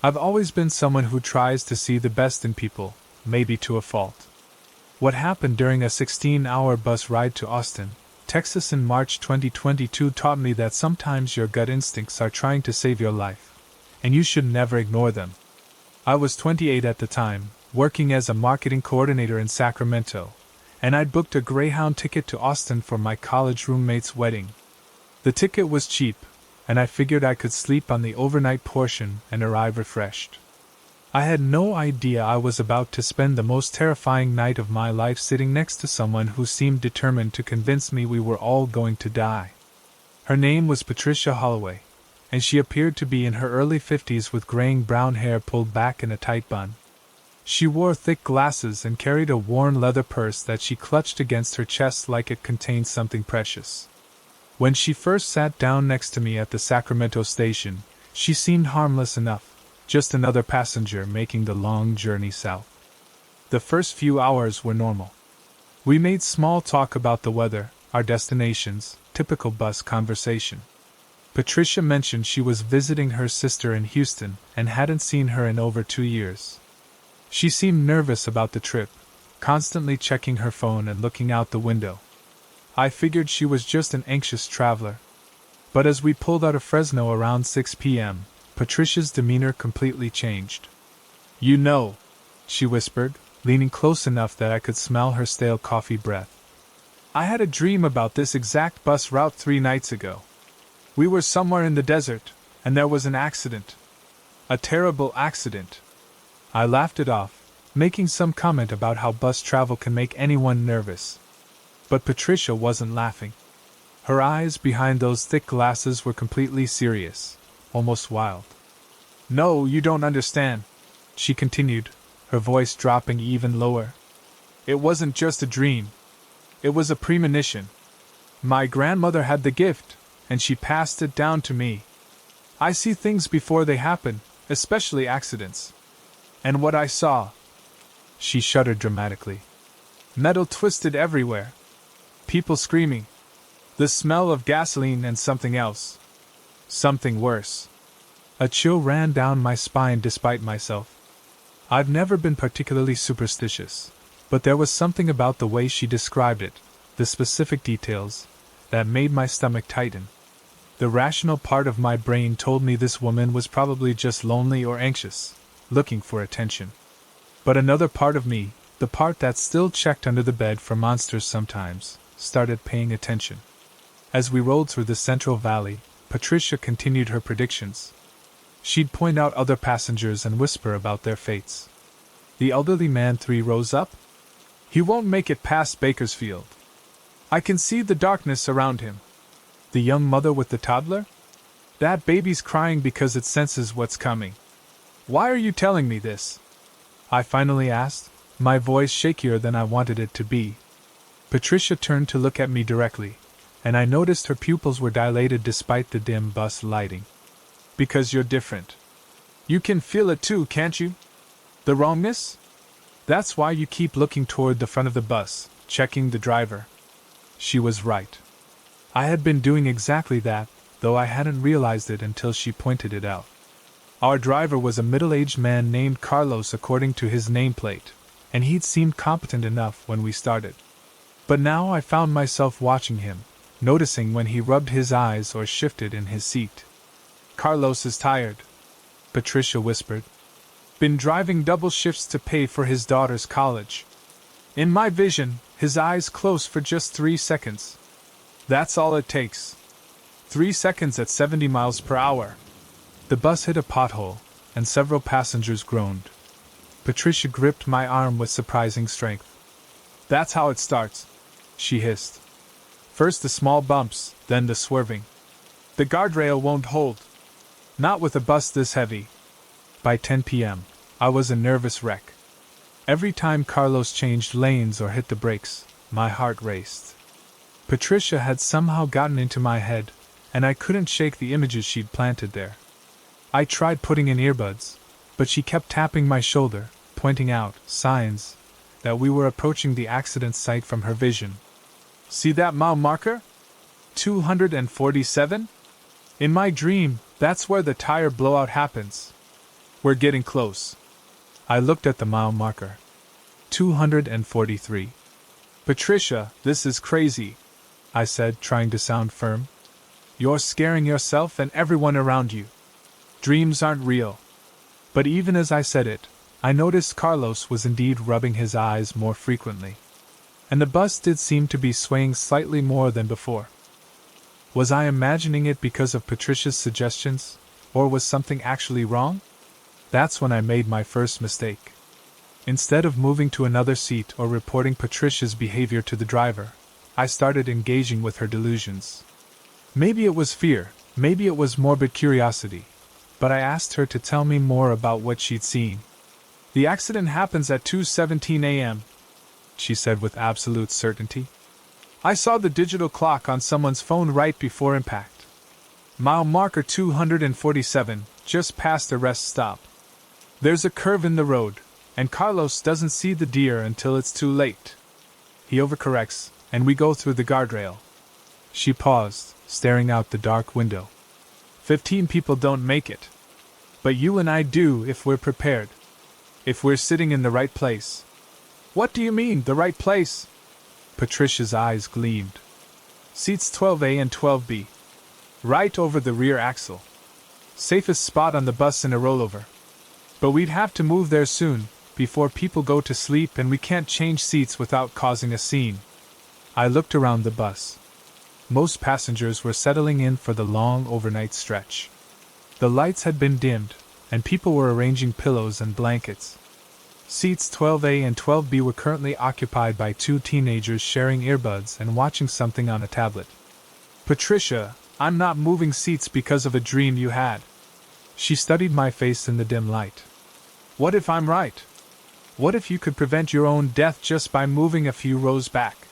I've always been someone who tries to see the best in people, maybe to a fault. What happened during a 16-hour bus ride to Austin, Texas in March 2022 taught me that sometimes your gut instincts are trying to save your life, and you should never ignore them. I was 28 at the time, working as a marketing coordinator in Sacramento, and I'd booked a Greyhound ticket to Austin for my college roommate's wedding. The ticket was cheap, and I figured I could sleep on the overnight portion and arrive refreshed. I had no idea I was about to spend the most terrifying night of my life sitting next to someone who seemed determined to convince me we were all going to die. Her name was Patricia Holloway, and she appeared to be in her early 50s with graying brown hair pulled back in a tight bun. She wore thick glasses and carried a worn leather purse that she clutched against her chest like it contained something precious. When she first sat down next to me at the Sacramento station, she seemed harmless enough. Just another passenger making the long journey south. The first few hours were normal. We made small talk about the weather, our destinations, typical bus conversation. Patricia mentioned she was visiting her sister in Houston and hadn't seen her in over 2 years. She seemed nervous about the trip, constantly checking her phone and looking out the window. I figured she was just an anxious traveler. But as we pulled out of Fresno around 6 p.m., Patricia's demeanor completely changed. "You know," she whispered, leaning close enough that I could smell her stale coffee breath. "I had a dream about this exact bus route 3 nights ago. We were somewhere in the desert, and there was an accident. A terrible accident." I laughed it off, making some comment about how bus travel can make anyone nervous. But Patricia wasn't laughing. Her eyes behind those thick glasses were completely serious. Almost wild. "No, you don't understand," she continued, her voice dropping even lower. "It wasn't just a dream. It was a premonition. My grandmother had the gift, and she passed it down to me. I see things before they happen, especially accidents. And what I saw..." She shuddered dramatically. "Metal twisted everywhere. People screaming. The smell of gasoline and something else. Something worse." A chill ran down my spine despite myself. I've never been particularly superstitious, but there was something about the way she described it, the specific details, that made my stomach tighten. The rational part of my brain told me this woman was probably just lonely or anxious, looking for attention. But another part of me, the part that still checked under the bed for monsters sometimes, started paying attention. As we rolled through the Central Valley, Patricia continued her predictions. She'd point out other passengers and whisper about their fates. "The elderly man 3 rows up? He won't make it past Bakersfield. I can see the darkness around him. The young mother with the toddler? That baby's crying because it senses what's coming. Why are you telling me this?" I finally asked, my voice shakier than I wanted it to be. Patricia turned to look at me directly, and I noticed her pupils were dilated despite the dim bus lighting. "Because you're different. You can feel it too, can't you? The wrongness? That's why you keep looking toward the front of the bus, checking the driver." She was right. I had been doing exactly that, though I hadn't realized it until she pointed it out. Our driver was a middle-aged man named Carlos according to his nameplate, and he'd seemed competent enough when we started. But now I found myself watching him, noticing when he rubbed his eyes or shifted in his seat. "Carlos is tired," Patricia whispered. "Been driving double shifts to pay for his daughter's college. In my vision, his eyes closed for just 3 seconds. That's all it takes. 3 seconds at 70 miles per hour. The bus hit a pothole, and several passengers groaned. Patricia gripped my arm with surprising strength. "That's how it starts," she hissed. "First the small bumps, then the swerving. The guardrail won't hold. Not with a bus this heavy." By 10 p.m., I was a nervous wreck. Every time Carlos changed lanes or hit the brakes, my heart raced. Patricia had somehow gotten into my head, and I couldn't shake the images she'd planted there. I tried putting in earbuds, but she kept tapping my shoulder, pointing out signs that we were approaching the accident site from her vision. "See that mile marker? 247? In my dream, that's where the tire blowout happens. We're getting close. I looked at the mile marker. 243. Patricia, this is crazy, I said, trying to sound firm. You're scaring yourself and everyone around you. Dreams aren't real. But even as I said it, I noticed Carlos was indeed rubbing his eyes more frequently. And the bus did seem to be swaying slightly more than before. Was I imagining it because of Patricia's suggestions, or was something actually wrong? That's when I made my first mistake. Instead of moving to another seat or reporting Patricia's behavior to the driver, I started engaging with her delusions. Maybe it was fear, maybe it was morbid curiosity, but I asked her to tell me more about what she'd seen. The accident happens at 2:17 a.m., she said with absolute certainty. I saw the digital clock on someone's phone right before impact. Mile marker 247, just past the rest stop. There's a curve in the road, and Carlos doesn't see the deer until it's too late. He overcorrects, and we go through the guardrail. She paused, staring out the dark window. 15 people don't make it. But you and I do if we're prepared. If we're sitting in the right place. What do you mean, the right place? Patricia's eyes gleamed. Seats 12A and 12B. Right over the rear axle. Safest spot on the bus in a rollover. But we'd have to move there soon, before people go to sleep, and we can't change seats without causing a scene. I looked around the bus. Most passengers were settling in for the long overnight stretch. The lights had been dimmed, and people were arranging pillows and blankets. Seats 12A and 12B were currently occupied by two teenagers sharing earbuds and watching something on a tablet. Patricia, I'm not moving seats because of a dream you had. She studied my face in the dim light. What if I'm right? What if you could prevent your own death just by moving a few rows back?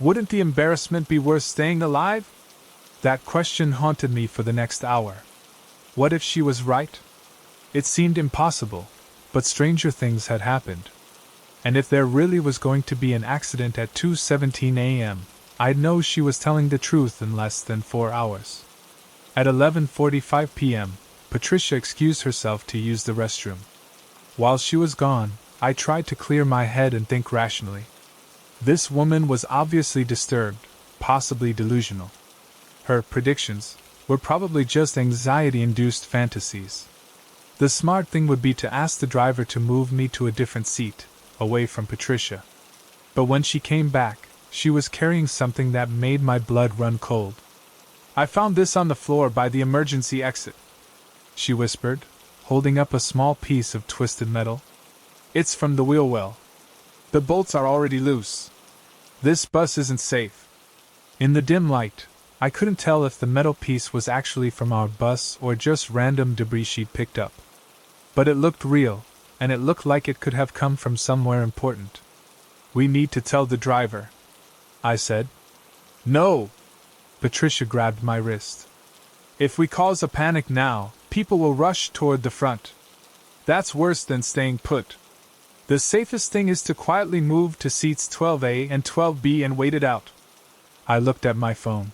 Wouldn't the embarrassment be worth staying alive? That question haunted me for the next hour. What if she was right? It seemed impossible, but stranger things had happened. And if there really was going to be an accident at 2:17 a.m., I'd know she was telling the truth in less than 4 hours. At 11:45 p.m., Patricia excused herself to use the restroom. While she was gone, I tried to clear my head and think rationally. This woman was obviously disturbed, possibly delusional. Her predictions were probably just anxiety-induced fantasies. The smart thing would be to ask the driver to move me to a different seat, away from Patricia. But when she came back, she was carrying something that made my blood run cold. I found this on the floor by the emergency exit, she whispered, holding up a small piece of twisted metal. It's from the wheel well. The bolts are already loose. This bus isn't safe. In the dim light, I couldn't tell if the metal piece was actually from our bus or just random debris she'd picked up. But it looked real, and it looked like it could have come from somewhere important. We need to tell the driver, I said. No! Patricia grabbed my wrist. If we cause a panic now, people will rush toward the front. That's worse than staying put. The safest thing is to quietly move to seats 12A and 12B and wait it out. I looked at my phone.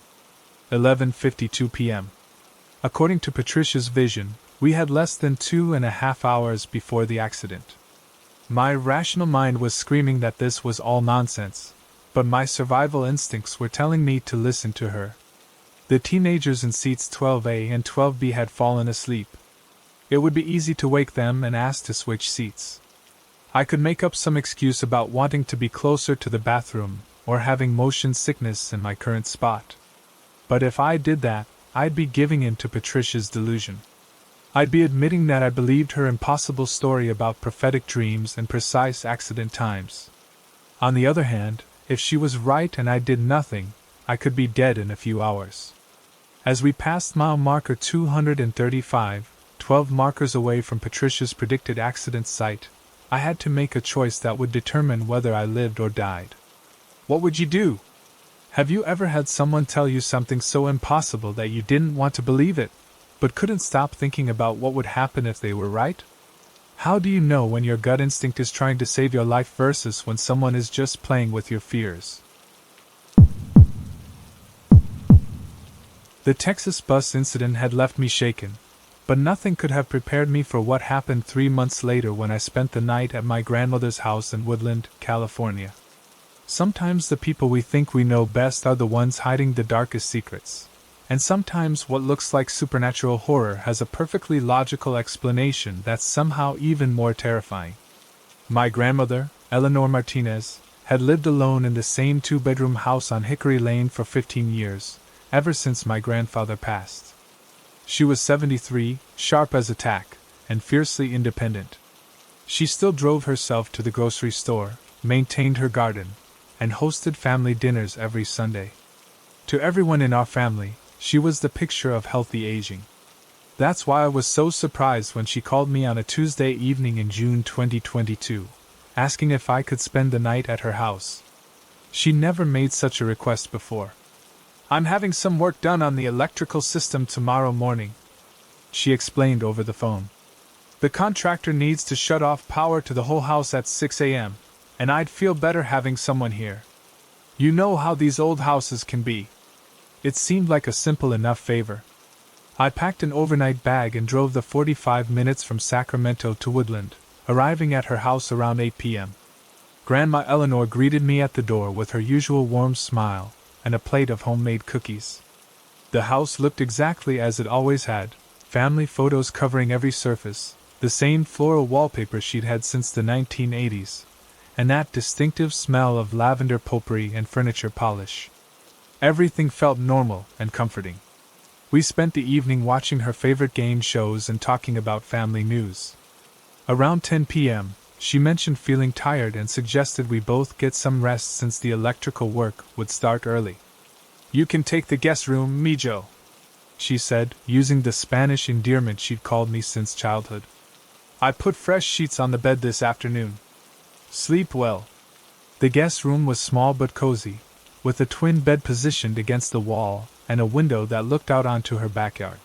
11:52 p.m. According to Patricia's vision, we had less than 2.5 hours before the accident. My rational mind was screaming that this was all nonsense, but my survival instincts were telling me to listen to her. The teenagers in seats 12A and 12B had fallen asleep. It would be easy to wake them and ask to switch seats. I could make up some excuse about wanting to be closer to the bathroom or having motion sickness in my current spot. But if I did that, I'd be giving in to Patricia's delusion. I'd be admitting that I believed her impossible story about prophetic dreams and precise accident times. On the other hand, if she was right and I did nothing, I could be dead in a few hours. As we passed mile marker 235, 12 markers away from Patricia's predicted accident site, I had to make a choice that would determine whether I lived or died. What would you do? Have you ever had someone tell you something so impossible that you didn't want to believe it, but couldn't stop thinking about what would happen if they were right? How do you know when your gut instinct is trying to save your life versus when someone is just playing with your fears? The Texas bus incident had left me shaken, But nothing could have prepared me for what happened 3 months later when I spent the night at my grandmother's house in Woodland, California. Sometimes the people we think we know best are the ones hiding the darkest secrets. And sometimes what looks like supernatural horror has a perfectly logical explanation that's somehow even more terrifying. My grandmother, Eleanor Martinez, had lived alone in the same 2-bedroom house on Hickory Lane for 15 years, ever since my grandfather passed. She was 73, sharp as a tack, and fiercely independent. She still drove herself to the grocery store, maintained her garden, and hosted family dinners every Sunday. To everyone in our family, she was the picture of healthy aging. That's why I was so surprised when she called me on a Tuesday evening in June 2022, asking if I could spend the night at her house. She never made such a request before. "I'm having some work done on the electrical system tomorrow morning," she explained over the phone. "The contractor needs to shut off power to the whole house at 6 a.m., and I'd feel better having someone here. You know how these old houses can be." It seemed like a simple enough favor. I packed an overnight bag and drove the 45 minutes from Sacramento to Woodland, arriving at her house around 8 p.m. Grandma Eleanor greeted me at the door with her usual warm smile and a plate of homemade cookies. The house looked exactly as it always had, family photos covering every surface, the same floral wallpaper she'd had since the 1980s, and that distinctive smell of lavender potpourri and furniture polish. Everything felt normal and comforting. We spent the evening watching her favorite game shows and talking about family news. Around 10 p.m., she mentioned feeling tired and suggested we both get some rest since the electrical work would start early. "You can take the guest room, mijo," she said, using the Spanish endearment she'd called me since childhood. "I put fresh sheets on the bed this afternoon. Sleep well." The guest room was small but cozy, with a twin bed positioned against the wall and a window that looked out onto her backyard.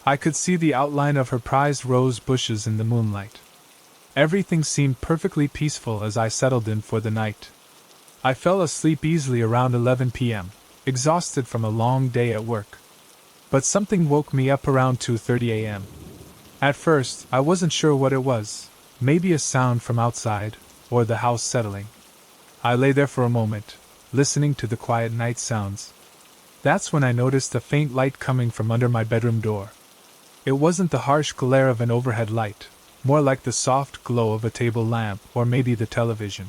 I could see the outline of her prized rose bushes in the moonlight. Everything seemed perfectly peaceful as I settled in for the night. I fell asleep easily around 11 p.m., exhausted from a long day at work. But something woke me up around 2:30 a.m. At first, I wasn't sure what it was, maybe a sound from outside, or the house settling. I lay there for a moment, listening to the quiet night sounds. That's when I noticed a faint light coming from under my bedroom door. It wasn't the harsh glare of an overhead light, more like the soft glow of a table lamp or maybe the television.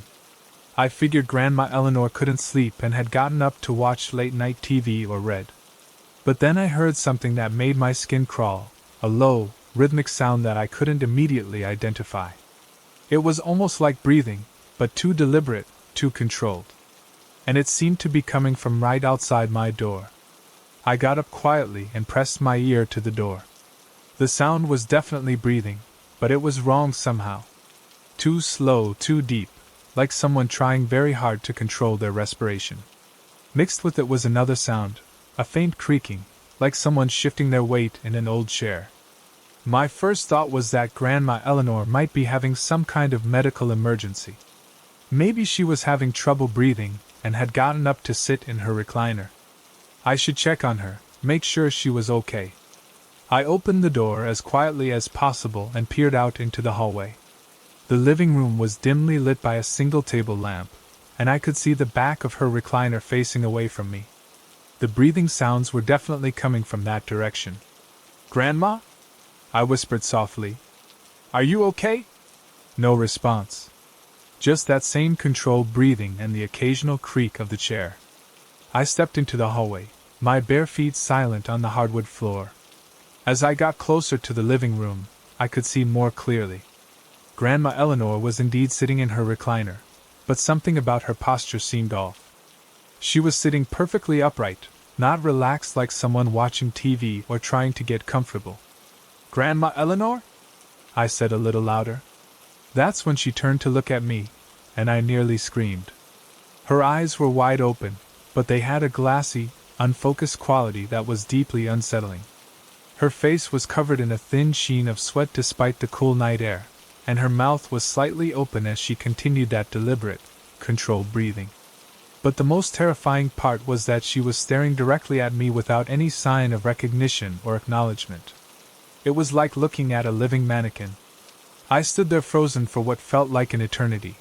I figured Grandma Eleanor couldn't sleep and had gotten up to watch late-night TV or read. But then I heard something that made my skin crawl, a low, rhythmic sound that I couldn't immediately identify. It was almost like breathing, but too deliberate, too controlled. And it seemed to be coming from right outside my door. I got up quietly and pressed my ear to the door. The sound was definitely breathing, but it was wrong somehow. Too slow, too deep, like someone trying very hard to control their respiration. Mixed with it was another sound, a faint creaking, like someone shifting their weight in an old chair. My first thought was that Grandma Eleanor might be having some kind of medical emergency. Maybe she was having trouble breathing and had gotten up to sit in her recliner. I should check on her, make sure she was okay. I opened the door as quietly as possible and peered out into the hallway. The living room was dimly lit by a single table lamp, and I could see the back of her recliner facing away from me. The breathing sounds were definitely coming from that direction. "Grandma?" I whispered softly. "Are you okay?" No response. Just that same controlled breathing and the occasional creak of the chair. I stepped into the hallway, my bare feet silent on the hardwood floor. As I got closer to the living room, I could see more clearly. Grandma Eleanor was indeed sitting in her recliner, but something about her posture seemed off. She was sitting perfectly upright, not relaxed like someone watching TV or trying to get comfortable. "Grandma Eleanor?" I said a little louder. That's when she turned to look at me, and I nearly screamed. Her eyes were wide open, but they had a glassy, unfocused quality that was deeply unsettling. Her face was covered in a thin sheen of sweat despite the cool night air, and her mouth was slightly open as she continued that deliberate, controlled breathing. But the most terrifying part was that she was staring directly at me without any sign of recognition or acknowledgement. It was like looking at a living mannequin. I stood there frozen for what felt like an eternity,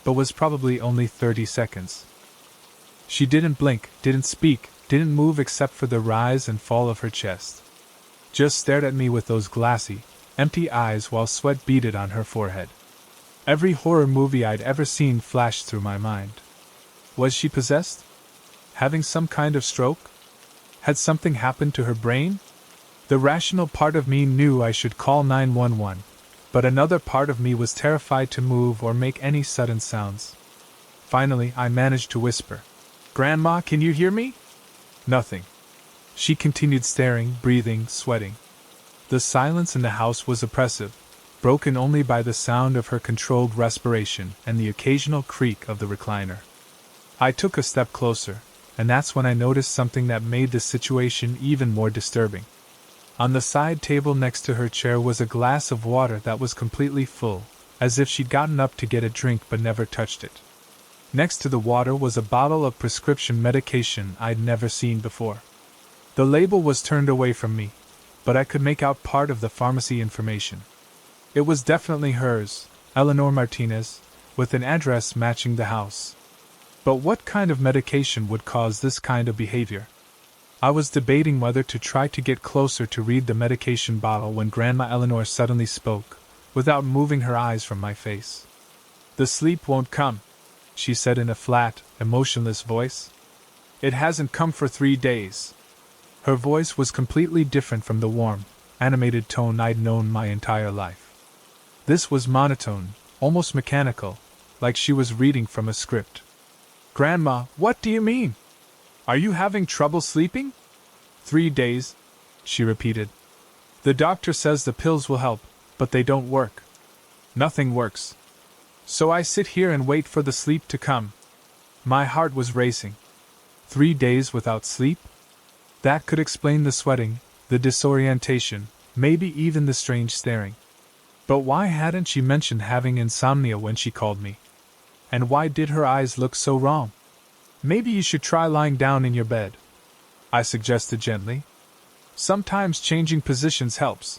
but was probably only 30 seconds. She didn't blink, didn't speak, didn't move except for the rise and fall of her chest. Just stared at me with those glassy, empty eyes while sweat beaded on her forehead. Every horror movie I'd ever seen flashed through my mind. Was she possessed? Having some kind of stroke? Had something happened to her brain? The rational part of me knew I should call 911, but another part of me was terrified to move or make any sudden sounds. Finally, I managed to whisper, "Grandma, can you hear me?" Nothing. She continued staring, breathing, sweating. The silence in the house was oppressive, broken only by the sound of her controlled respiration and the occasional creak of the recliner. I took a step closer, and that's when I noticed something that made the situation even more disturbing. On the side table next to her chair was a glass of water that was completely full, as if she'd gotten up to get a drink but never touched it. Next to the water was a bottle of prescription medication I'd never seen before. The label was turned away from me, but I could make out part of the pharmacy information. It was definitely hers, Eleanor Martinez, with an address matching the house. But what kind of medication would cause this kind of behavior? I was debating whether to try to get closer to read the medication bottle when Grandma Eleanor suddenly spoke, without moving her eyes from my face. "The sleep won't come," she said in a flat, emotionless voice. "It hasn't come for 3 days. Her voice was completely different from the warm, animated tone I'd known my entire life. This was monotone, almost mechanical, like she was reading from a script. "Grandma, what do you mean? Are you having trouble sleeping?" 3 days, she repeated. "The doctor says the pills will help, but they don't work. Nothing works. So I sit here and wait for the sleep to come." My heart was racing. 3 days without sleep? That could explain the sweating, the disorientation, maybe even the strange staring. But why hadn't she mentioned having insomnia when she called me? And why did her eyes look so wrong? "Maybe you should try lying down in your bed," I suggested gently. "Sometimes changing positions helps."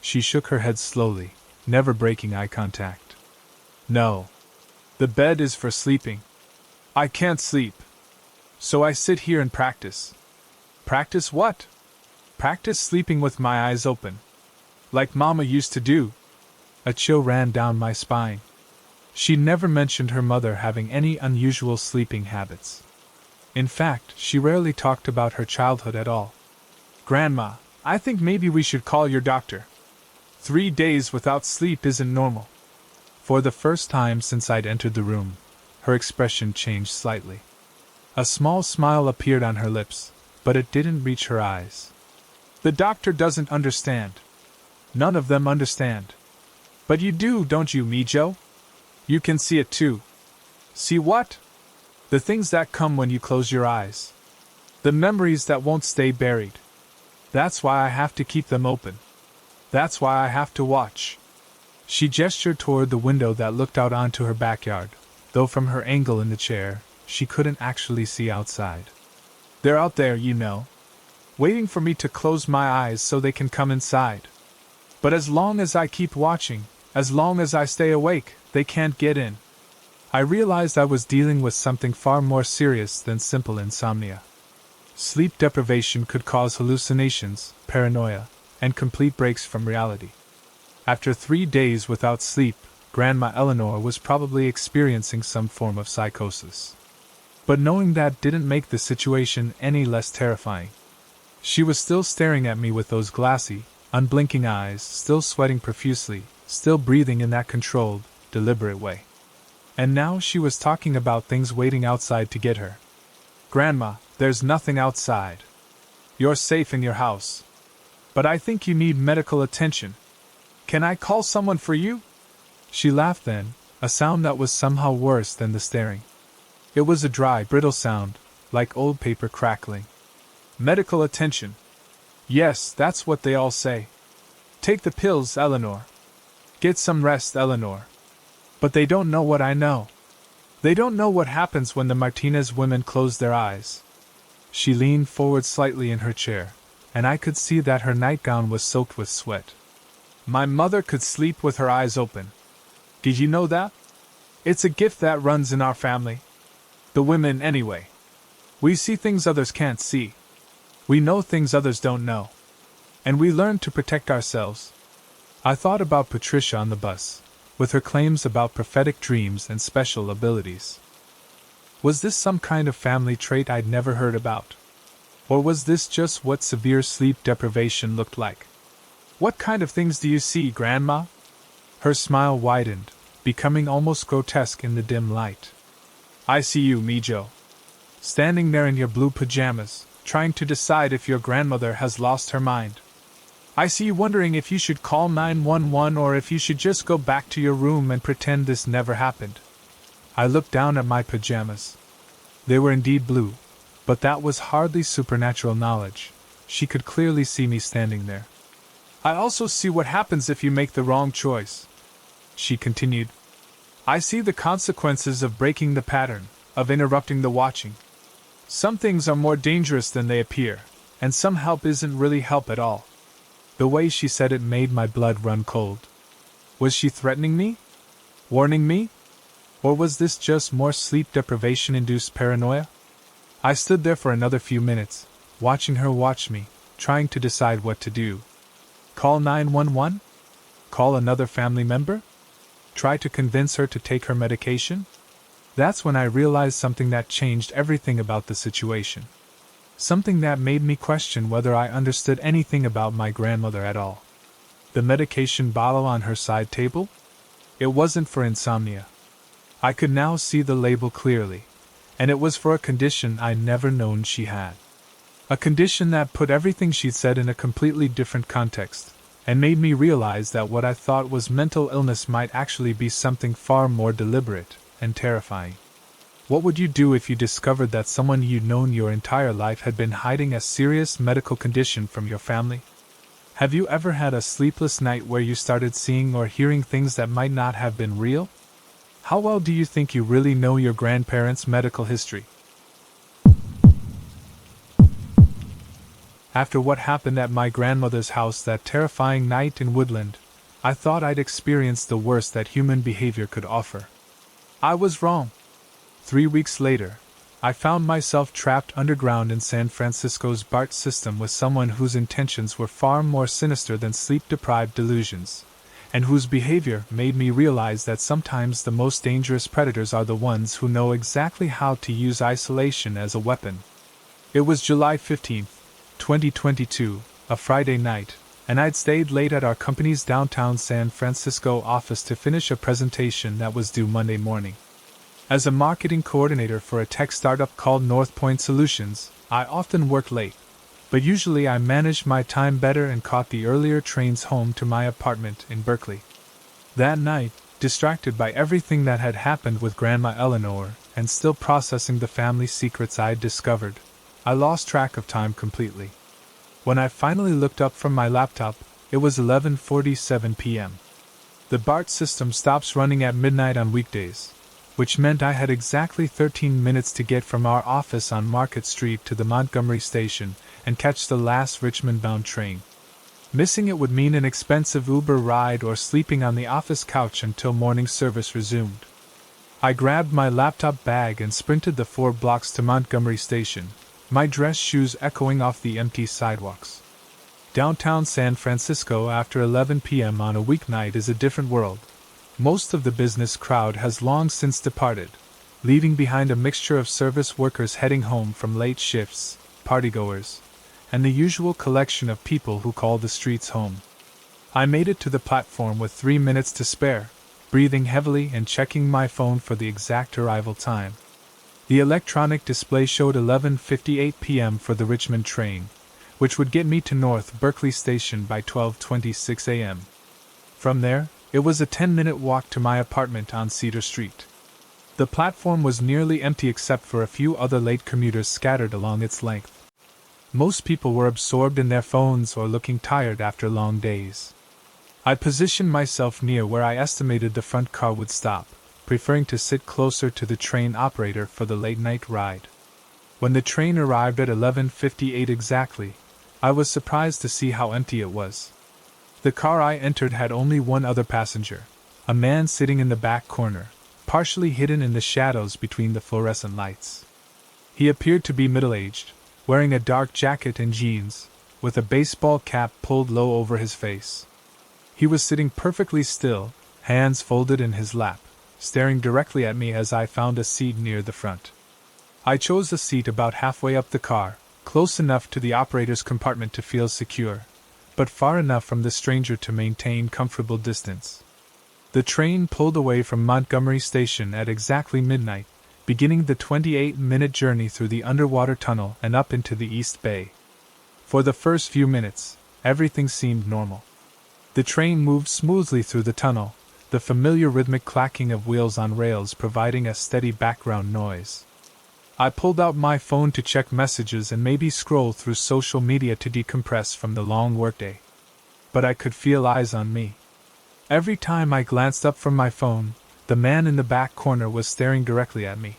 She shook her head slowly, never breaking eye contact. "No. The bed is for sleeping. I can't sleep. So I sit here and practice." "Practice what?" "Practice sleeping with my eyes open. Like Mama used to do." A chill ran down my spine. She never mentioned her mother having any unusual sleeping habits. In fact, she rarely talked about her childhood at all. "Grandma, I think maybe we should call your doctor. 3 days without sleep isn't normal." For the first time since I'd entered the room, her expression changed slightly. A small smile appeared on her lips, but it didn't reach her eyes. "The doctor doesn't understand. None of them understand. But you do, don't you, Mijo? You can see it too." "See what?" "The things that come when you close your eyes. The memories that won't stay buried. That's why I have to keep them open. That's why I have to watch." She gestured toward the window that looked out onto her backyard, though from her angle in the chair, she couldn't actually see outside. "They're out there, you know, waiting for me to close my eyes so they can come inside. But as long as I keep watching, as long as I stay awake, they can't get in." I realized I was dealing with something far more serious than simple insomnia. Sleep deprivation could cause hallucinations, paranoia, and complete breaks from reality. After 3 days without sleep, Grandma Eleanor was probably experiencing some form of psychosis. But knowing that didn't make the situation any less terrifying. She was still staring at me with those glassy, unblinking eyes, still sweating profusely, still breathing in that controlled, deliberate way. And now she was talking about things waiting outside to get her. "Grandma, there's nothing outside. You're safe in your house. But I think you need medical attention. Can I call someone for you?" She laughed then, a sound that was somehow worse than the staring. It was a dry, brittle sound, like old paper crackling. "Medical attention. Yes, that's what they all say. Take the pills, Eleanor. Get some rest, Eleanor. But they don't know what I know. They don't know what happens when the Martinez women close their eyes." She leaned forward slightly in her chair, and I could see that her nightgown was soaked with sweat. My mother could sleep with her eyes open. Did you know that? It's a gift that runs in our family. The women, anyway. We see things others can't see. We know things others don't know. And we learn to protect ourselves. I thought about Patricia on the bus, with her claims about prophetic dreams and special abilities. Was this some kind of family trait I'd never heard about? Or was this just what severe sleep deprivation looked like? What kind of things do you see, Grandma? Her smile widened, becoming almost grotesque in the dim light. I see you, Mijo. Standing there in your blue pajamas, trying to decide if your grandmother has lost her mind. I see you wondering if you should call 911 or if you should just go back to your room and pretend this never happened. I looked down at my pajamas. They were indeed blue, but that was hardly supernatural knowledge. She could clearly see me standing there. I also see what happens if you make the wrong choice, she continued. I see the consequences of breaking the pattern, of interrupting the watching. Some things are more dangerous than they appear, and some help isn't really help at all. The way she said it made my blood run cold. Was she threatening me? Warning me? Or was this just more sleep deprivation-induced paranoia? I stood there for another few minutes, watching her watch me, trying to decide what to do. Call 911? Call another family member? Try to convince her to take her medication? That's when I realized something that changed everything about the situation. Something that made me question whether I understood anything about my grandmother at all. The medication bottle on her side table? It wasn't for insomnia. I could now see the label clearly, and it was for a condition I'd never known she had. A condition that put everything she'd said in a completely different context, and made me realize that what I thought was mental illness might actually be something far more deliberate and terrifying. What would you do if you discovered that someone you'd known your entire life had been hiding a serious medical condition from your family? Have you ever had a sleepless night where you started seeing or hearing things that might not have been real? How well do you think you really know your grandparents' medical history? After what happened at my grandmother's house that terrifying night in Woodland, I thought I'd experienced the worst that human behavior could offer. I was wrong. 3 weeks later, I found myself trapped underground in San Francisco's BART system with someone whose intentions were far more sinister than sleep-deprived delusions, and whose behavior made me realize that sometimes the most dangerous predators are the ones who know exactly how to use isolation as a weapon. It was July 15, 2022, a Friday night, and I'd stayed late at our company's downtown San Francisco office to finish a presentation that was due Monday morning. As a marketing coordinator for a tech startup called North Point Solutions, I often worked late, but usually I managed my time better and caught the earlier trains home to my apartment in Berkeley. That night, distracted by everything that had happened with Grandma Eleanor and still processing the family secrets I'd discovered, I lost track of time completely. When I finally looked up from my laptop, it was 11:47 p.m. The BART system stops running at midnight on weekdays, which meant I had exactly 13 minutes to get from our office on Market Street to the Montgomery station and catch the last Richmond-bound train. Missing it would mean an expensive Uber ride or sleeping on the office couch until morning service resumed. I grabbed my laptop bag and sprinted the 4 blocks to Montgomery station, my dress shoes echoing off the empty sidewalks. Downtown San Francisco after 11 p.m. on a weeknight is a different world. Most of the business crowd has long since departed, leaving behind a mixture of service workers heading home from late shifts, partygoers, and the usual collection of people who call the streets home. I made it to the platform with 3 minutes to spare, breathing heavily and checking my phone for the exact arrival time. The electronic display showed 11:58 p.m. for the Richmond train, which would get me to North Berkeley Station by 12:26 a.m. From there, it was a 10-minute walk to my apartment on Cedar Street. The platform was nearly empty except for a few other late commuters scattered along its length. Most people were absorbed in their phones or looking tired after long days. I positioned myself near where I estimated the front car would stop, preferring to sit closer to the train operator for the late-night ride. When the train arrived at 11:58 exactly, I was surprised to see how empty it was. The car I entered had only one other passenger, a man sitting in the back corner, partially hidden in the shadows between the fluorescent lights. He appeared to be middle-aged, wearing a dark jacket and jeans, with a baseball cap pulled low over his face. He was sitting perfectly still, hands folded in his lap, staring directly at me as I found a seat near the front. I chose a seat about halfway up the car, close enough to the operator's compartment to feel secure, but far enough from the stranger to maintain comfortable distance. The train pulled away from Montgomery Station at exactly midnight, beginning the 28-minute journey through the underwater tunnel and up into the East Bay. For the first few minutes, everything seemed normal. The train moved smoothly through the tunnel, the familiar rhythmic clacking of wheels on rails providing a steady background noise. I pulled out my phone to check messages and maybe scroll through social media to decompress from the long workday. But I could feel eyes on me. Every time I glanced up from my phone, the man in the back corner was staring directly at me.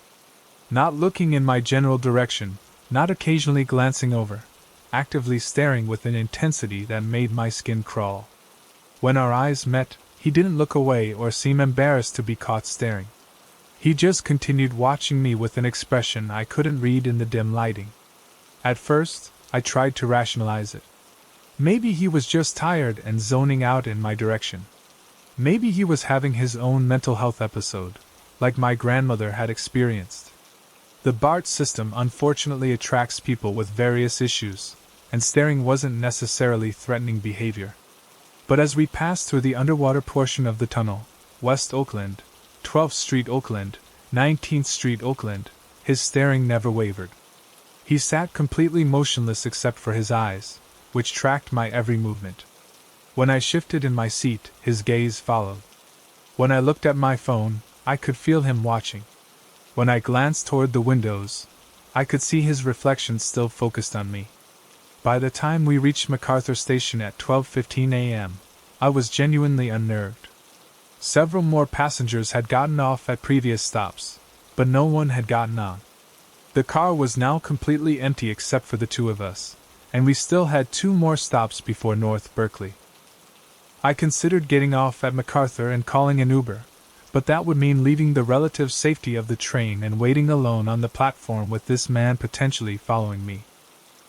Not looking in my general direction, not occasionally glancing over, actively staring with an intensity that made my skin crawl. When our eyes met, he didn't look away or seem embarrassed to be caught staring. He just continued watching me with an expression I couldn't read in the dim lighting. At first, I tried to rationalize it. Maybe he was just tired and zoning out in my direction. Maybe he was having his own mental health episode, like my grandmother had experienced. The BART system unfortunately attracts people with various issues, and staring wasn't necessarily threatening behavior. But as we passed through the underwater portion of the tunnel, West Oakland, 12th Street Oakland, 19th Street Oakland, his staring never wavered. He sat completely motionless except for his eyes, which tracked my every movement. When I shifted in my seat, his gaze followed. When I looked at my phone, I could feel him watching. When I glanced toward the windows, I could see his reflection still focused on me. By the time we reached MacArthur Station at 12:15 a.m., I was genuinely unnerved. Several more passengers had gotten off at previous stops, but no one had gotten on. The car was now completely empty except for the two of us, and we still had 2 more stops before North Berkeley. I considered getting off at MacArthur and calling an Uber, but that would mean leaving the relative safety of the train and waiting alone on the platform with this man potentially following me.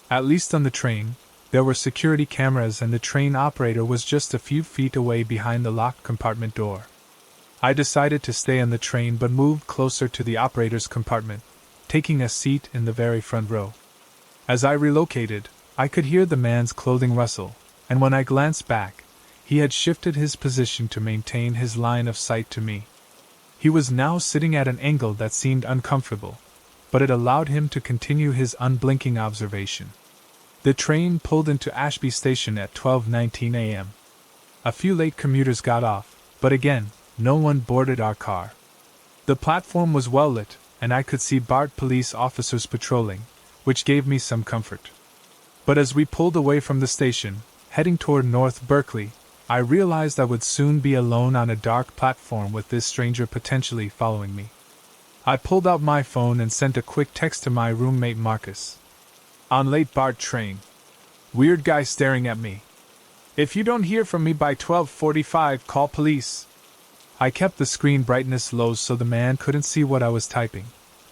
At least on the train, there were security cameras and the train operator was just a few feet away behind the locked compartment door. I decided to stay on the train but moved closer to the operator's compartment, taking a seat in the very front row. As I relocated, I could hear the man's clothing rustle, and when I glanced back, he had shifted his position to maintain his line of sight to me. He was now sitting at an angle that seemed uncomfortable, but it allowed him to continue his unblinking observation. The train pulled into Ashby Station at 12:19 a.m. A few late commuters got off, but again, no one boarded our car. The platform was well lit, and I could see BART police officers patrolling, which gave me some comfort. But as we pulled away from the station, heading toward North Berkeley, I realized I would soon be alone on a dark platform with this stranger potentially following me. I pulled out my phone and sent a quick text to my roommate Marcus. On late BART train. Weird guy staring at me. If you don't hear from me by 12:45, call police. I kept the screen brightness low so the man couldn't see what I was typing,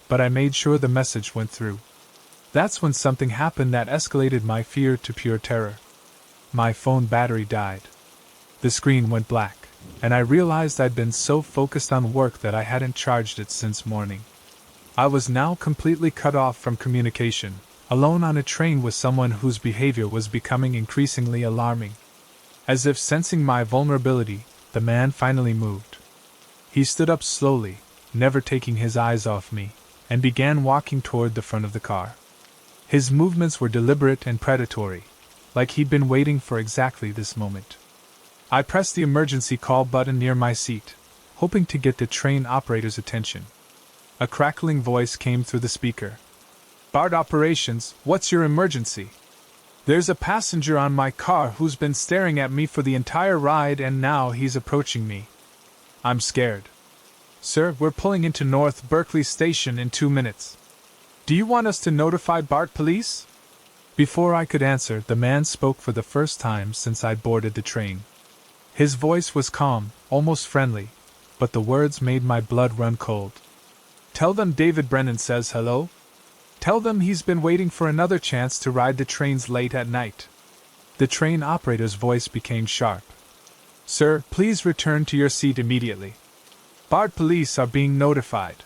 but I made sure the message went through. That's when something happened that escalated my fear to pure terror. My phone battery died. The screen went black, and I realized I'd been so focused on work that I hadn't charged it since morning. I was now completely cut off from communication, alone on a train with someone whose behavior was becoming increasingly alarming. As if sensing my vulnerability, the man finally moved. He stood up slowly, never taking his eyes off me, and began walking toward the front of the car. His movements were deliberate and predatory, like he'd been waiting for exactly this moment. I pressed the emergency call button near my seat, hoping to get the train operator's attention. A crackling voice came through the speaker. BART operations, what's your emergency? There's a passenger on my car who's been staring at me for the entire ride and now he's approaching me. I'm scared. Sir, we're pulling into North Berkeley Station in 2 minutes. Do you want us to notify BART police? Before I could answer, the man spoke for the first time since I'd boarded the train. His voice was calm, almost friendly, but the words made my blood run cold. "Tell them David Brennan says hello. Tell them he's been waiting for another chance to ride the trains late at night." The train operator's voice became sharp. "Sir, please return to your seat immediately. BART police are being notified."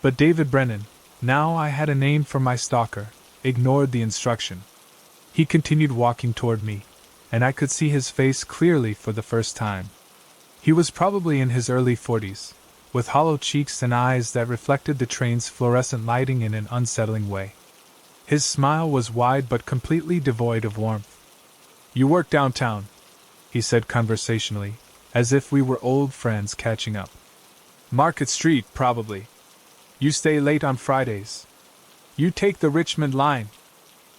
But David Brennan, now I had a name for my stalker, ignored the instruction. He continued walking toward me, and I could see his face clearly for the first time. He was probably in his early 40s, with hollow cheeks and eyes that reflected the train's fluorescent lighting in an unsettling way. His smile was wide but completely devoid of warmth. "You work downtown," he said conversationally, as if we were old friends catching up. "Market Street, probably. You stay late on Fridays. You take the Richmond line.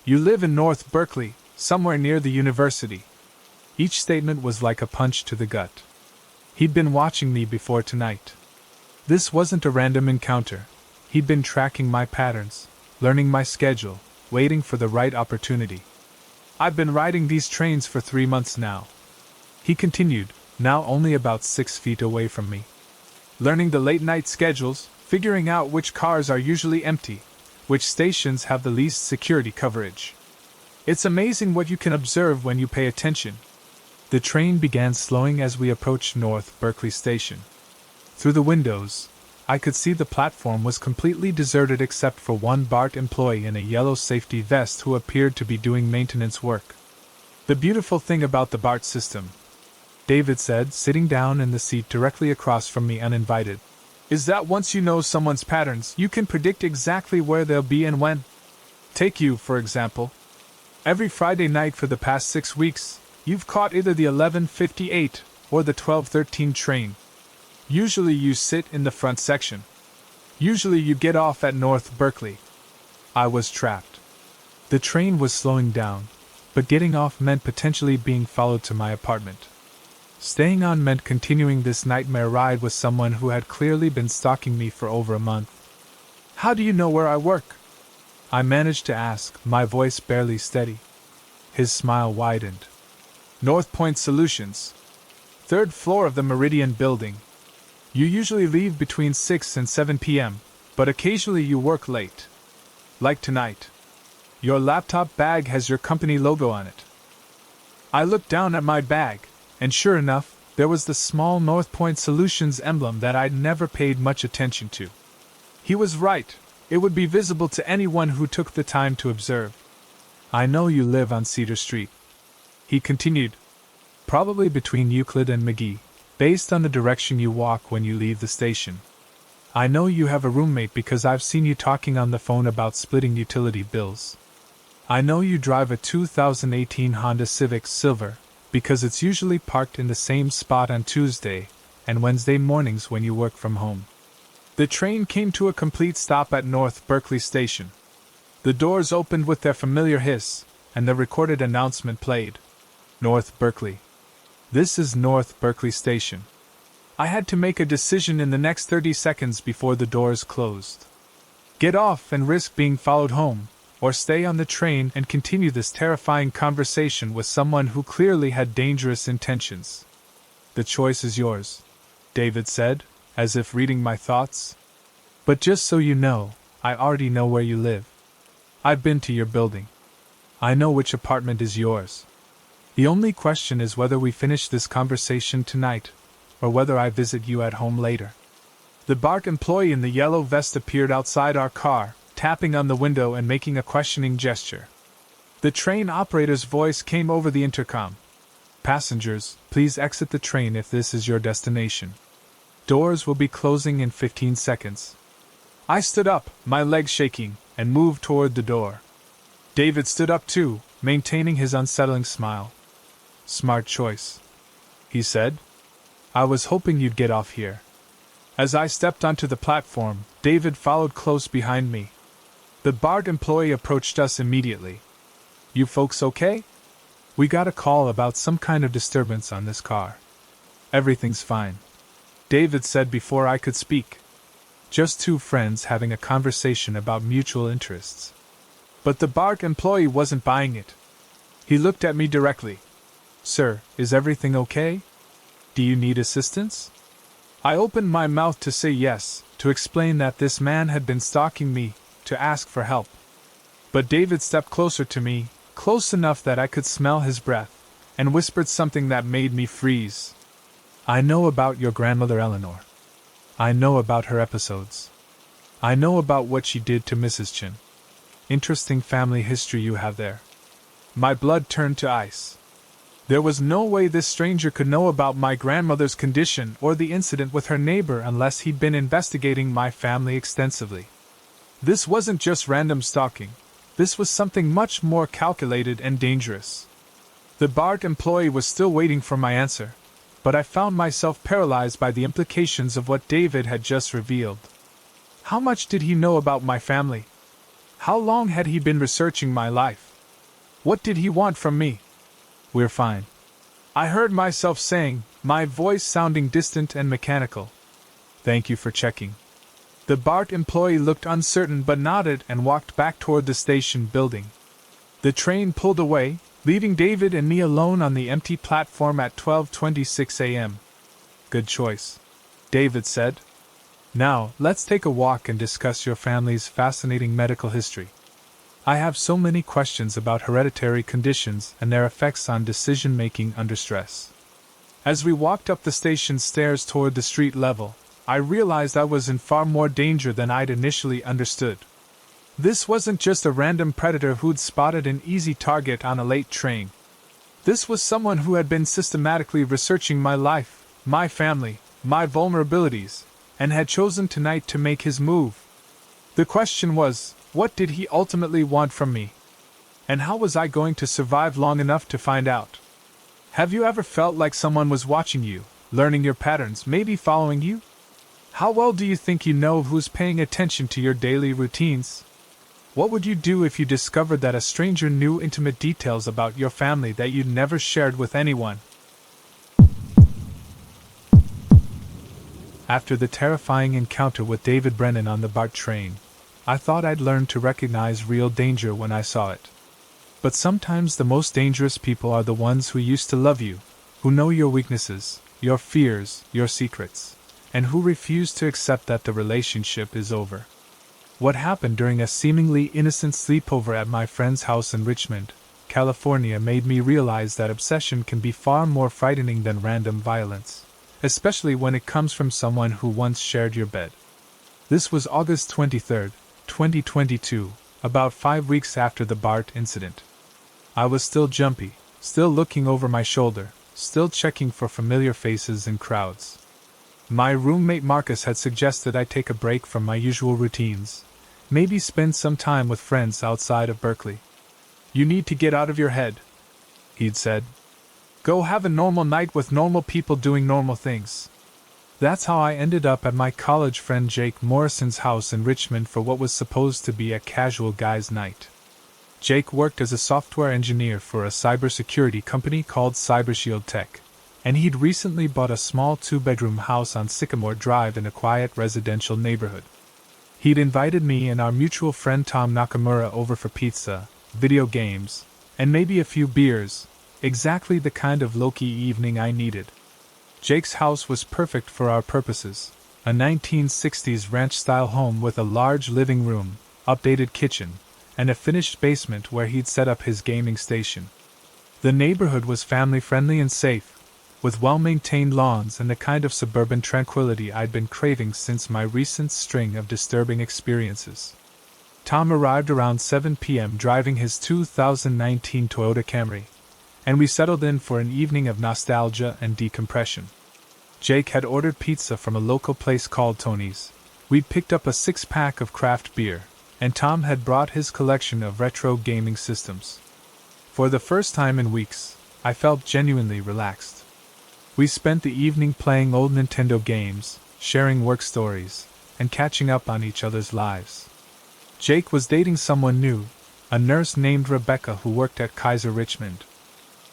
You live in North Berkeley, somewhere near the university." Each statement was like a punch to the gut. He'd been watching me before tonight. This wasn't a random encounter. He'd been tracking my patterns, learning my schedule, waiting for the right opportunity. "I've been riding these trains for 3 months now," he continued, now only about 6 feet away from me. "Learning the late-night schedules, figuring out which cars are usually empty, which stations have the least security coverage. It's amazing what you can observe when you pay attention." The train began slowing as we approached North Berkeley Station. Through the windows, I could see the platform was completely deserted except for one BART employee in a yellow safety vest who appeared to be doing maintenance work. "The beautiful thing about the BART system," David said, sitting down in the seat directly across from me uninvited, "is that once you know someone's patterns, you can predict exactly where they'll be and when. Take you, for example. Every Friday night for the past 6 weeks, you've caught either the 11:58 or the 12:13 train. Usually you sit in the front section. Usually you get off at North Berkeley." I was trapped. The train was slowing down, but getting off meant potentially being followed to my apartment. Staying on meant continuing this nightmare ride with someone who had clearly been stalking me for over a month. "How do you know where I work?" I managed to ask, my voice barely steady. His smile widened. "North Point Solutions. 3rd floor of the Meridian building. You usually leave between 6 and 7 p.m., but occasionally you work late. Like tonight. Your laptop bag has your company logo on it." I looked down at my bag, and sure enough, there was the small North Point Solutions emblem that I'd never paid much attention to. He was right. It would be visible to anyone who took the time to observe. "I know you live on Cedar Street," he continued. "Probably between Euclid and McGee, based on the direction you walk when you leave the station. I know you have a roommate because I've seen you talking on the phone about splitting utility bills. I know you drive a 2018 Honda Civic Silver, because it's usually parked in the same spot on Tuesday and Wednesday mornings when you work from home." The train came to a complete stop at North Berkeley Station. The doors opened with their familiar hiss, and the recorded announcement played. "North Berkeley. This is North Berkeley Station." I had to make a decision in the next 30 seconds before the doors closed. Get off and risk being followed home, or stay on the train and continue this terrifying conversation with someone who clearly had dangerous intentions. "The choice is yours," David said, as if reading my thoughts. "But just so you know, I already know where you live. I've been to your building. I know which apartment is yours. The only question is whether we finish this conversation tonight, or whether I visit you at home later." The BART employee in the yellow vest appeared outside our car, tapping on the window and making a questioning gesture. The train operator's voice came over the intercom. "Passengers, please exit the train if this is your destination. Doors will be closing in 15 seconds. I stood up, my legs shaking, and moved toward the door. David stood up too, maintaining his unsettling smile. "Smart choice," he said. "I was hoping you'd get off here." As I stepped onto the platform, David followed close behind me. The BART employee approached us immediately. "You folks okay? We got a call about some kind of disturbance on this car." "Everything's fine," David said before I could speak. "Just two friends having a conversation about mutual interests." But the bar employee wasn't buying it. He looked at me directly. "Sir, is everything okay? Do you need assistance?" I opened my mouth to say yes, to explain that this man had been stalking me, to ask for help. But David stepped closer to me, close enough that I could smell his breath, and whispered something that made me freeze. "I know about your grandmother Eleanor. I know about her episodes. I know about what she did to Mrs. Chin. Interesting family history you have there." My blood turned to ice. There was no way this stranger could know about my grandmother's condition or the incident with her neighbor unless he'd been investigating my family extensively. This wasn't just random stalking. This was something much more calculated and dangerous. The bar employee was still waiting for my answer, but I found myself paralyzed by the implications of what David had just revealed. How much did he know about my family? How long had he been researching my life? What did he want from me? "We're fine," I heard myself saying, my voice sounding distant and mechanical. "Thank you for checking." The bar employee looked uncertain but nodded and walked back toward the station building. The train pulled away, leaving David and me alone on the empty platform at 12:26 a.m. "Good choice," David said. "Now, let's take a walk and discuss your family's fascinating medical history. I have so many questions about hereditary conditions and their effects on decision-making under stress." As we walked up the station stairs toward the street level, I realized I was in far more danger than I'd initially understood. This wasn't just a random predator who'd spotted an easy target on a late train. This was someone who had been systematically researching my life, my family, my vulnerabilities, and had chosen tonight to make his move. The question was, what did he ultimately want from me? And how was I going to survive long enough to find out? Have you ever felt like someone was watching you, learning your patterns, maybe following you? How well do you think you know who's paying attention to your daily routines? What would you do if you discovered that a stranger knew intimate details about your family that you'd never shared with anyone? After the terrifying encounter with David Brennan on the BART train, I thought I'd learned to recognize real danger when I saw it. But sometimes the most dangerous people are the ones who used to love you, who know your weaknesses, your fears, your secrets, and who refuse to accept that the relationship is over. What happened during a seemingly innocent sleepover at my friend's house in Richmond, California, made me realize that obsession can be far more frightening than random violence, especially when it comes from someone who once shared your bed. This was August 23, 2022, about 5 weeks after the BART incident. I was still jumpy, still looking over my shoulder, still checking for familiar faces in crowds. My roommate Marcus had suggested I take a break from my usual routines, maybe spend some time with friends outside of Berkeley. "You need to get out of your head," he'd said. "Go have a normal night with normal people doing normal things." That's how I ended up at my college friend Jake Morrison's house in Richmond for what was supposed to be a casual guys' night. Jake worked as a software engineer for a cybersecurity company called CyberShield Tech, and he'd recently bought a small 2-bedroom house on Sycamore Drive in a quiet residential neighborhood. He'd invited me and our mutual friend Tom Nakamura over for pizza, video games, and maybe a few beers, exactly the kind of low-key evening I needed. Jake's house was perfect for our purposes, a 1960s ranch-style home with a large living room, updated kitchen, and a finished basement where he'd set up his gaming station. The neighborhood was family-friendly and safe, with well-maintained lawns and the kind of suburban tranquility I'd been craving since my recent string of disturbing experiences. Tom arrived around 7 p.m. driving his 2019 Toyota Camry, and we settled in for an evening of nostalgia and decompression. Jake had ordered pizza from a local place called Tony's. We'd picked up a 6-pack of craft beer, and Tom had brought his collection of retro gaming systems. For the first time in weeks, I felt genuinely relaxed. We spent the evening playing old Nintendo games, sharing work stories, and catching up on each other's lives. Jake was dating someone new, a nurse named Rebecca who worked at Kaiser Richmond.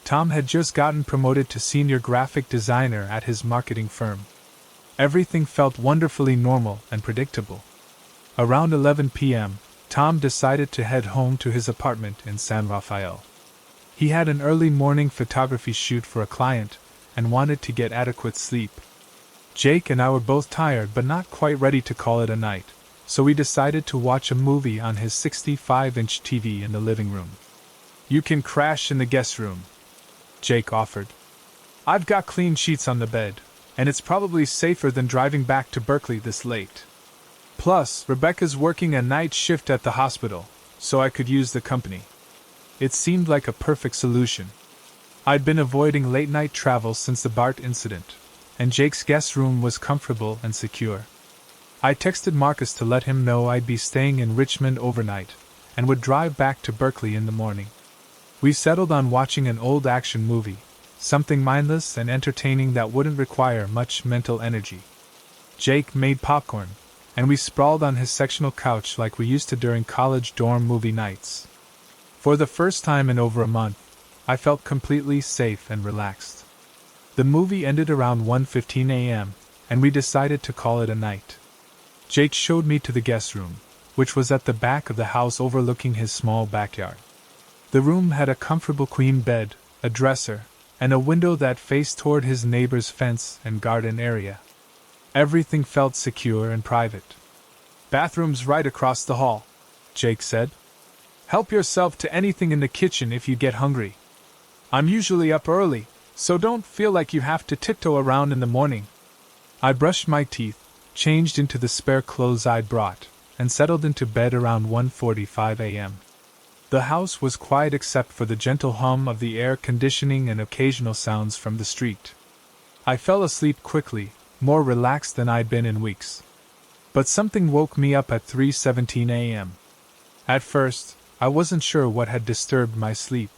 Tom had just gotten promoted to senior graphic designer at his marketing firm. Everything felt wonderfully normal and predictable. Around 11 p.m., Tom decided to head home to his apartment in San Rafael. He had an early morning photography shoot for a client and wanted to get adequate sleep. Jake and I were both tired but not quite ready to call it a night, so we decided to watch a movie on his 65-inch TV in the living room. "You can crash in the guest room," Jake offered. "I've got clean sheets on the bed, and it's probably safer than driving back to Berkeley this late. Plus, Rebecca's working a night shift at the hospital, so I could use the company." It seemed like a perfect solution. I'd been avoiding late-night travel since the BART incident, and Jake's guest room was comfortable and secure. I texted Marcus to let him know I'd be staying in Richmond overnight, and would drive back to Berkeley in the morning. We settled on watching an old action movie, something mindless and entertaining that wouldn't require much mental energy. Jake made popcorn, and we sprawled on his sectional couch like we used to during college dorm movie nights. For the first time in over a month, I felt completely safe and relaxed. The movie ended around 1:15 a.m., and we decided to call it a night. Jake showed me to the guest room, which was at the back of the house overlooking his small backyard. The room had a comfortable queen bed, a dresser, and a window that faced toward his neighbor's fence and garden area. Everything felt secure and private. "Bathroom's right across the hall," Jake said. "Help yourself to anything in the kitchen if you get hungry. I'm usually up early, so don't feel like you have to tiptoe around in the morning." I brushed my teeth, changed into the spare clothes I'd brought, and settled into bed around 1:45 a.m. The house was quiet except for the gentle hum of the air conditioning and occasional sounds from the street. I fell asleep quickly, more relaxed than I'd been in weeks. But something woke me up at 3:17 a.m. At first, I wasn't sure what had disturbed my sleep.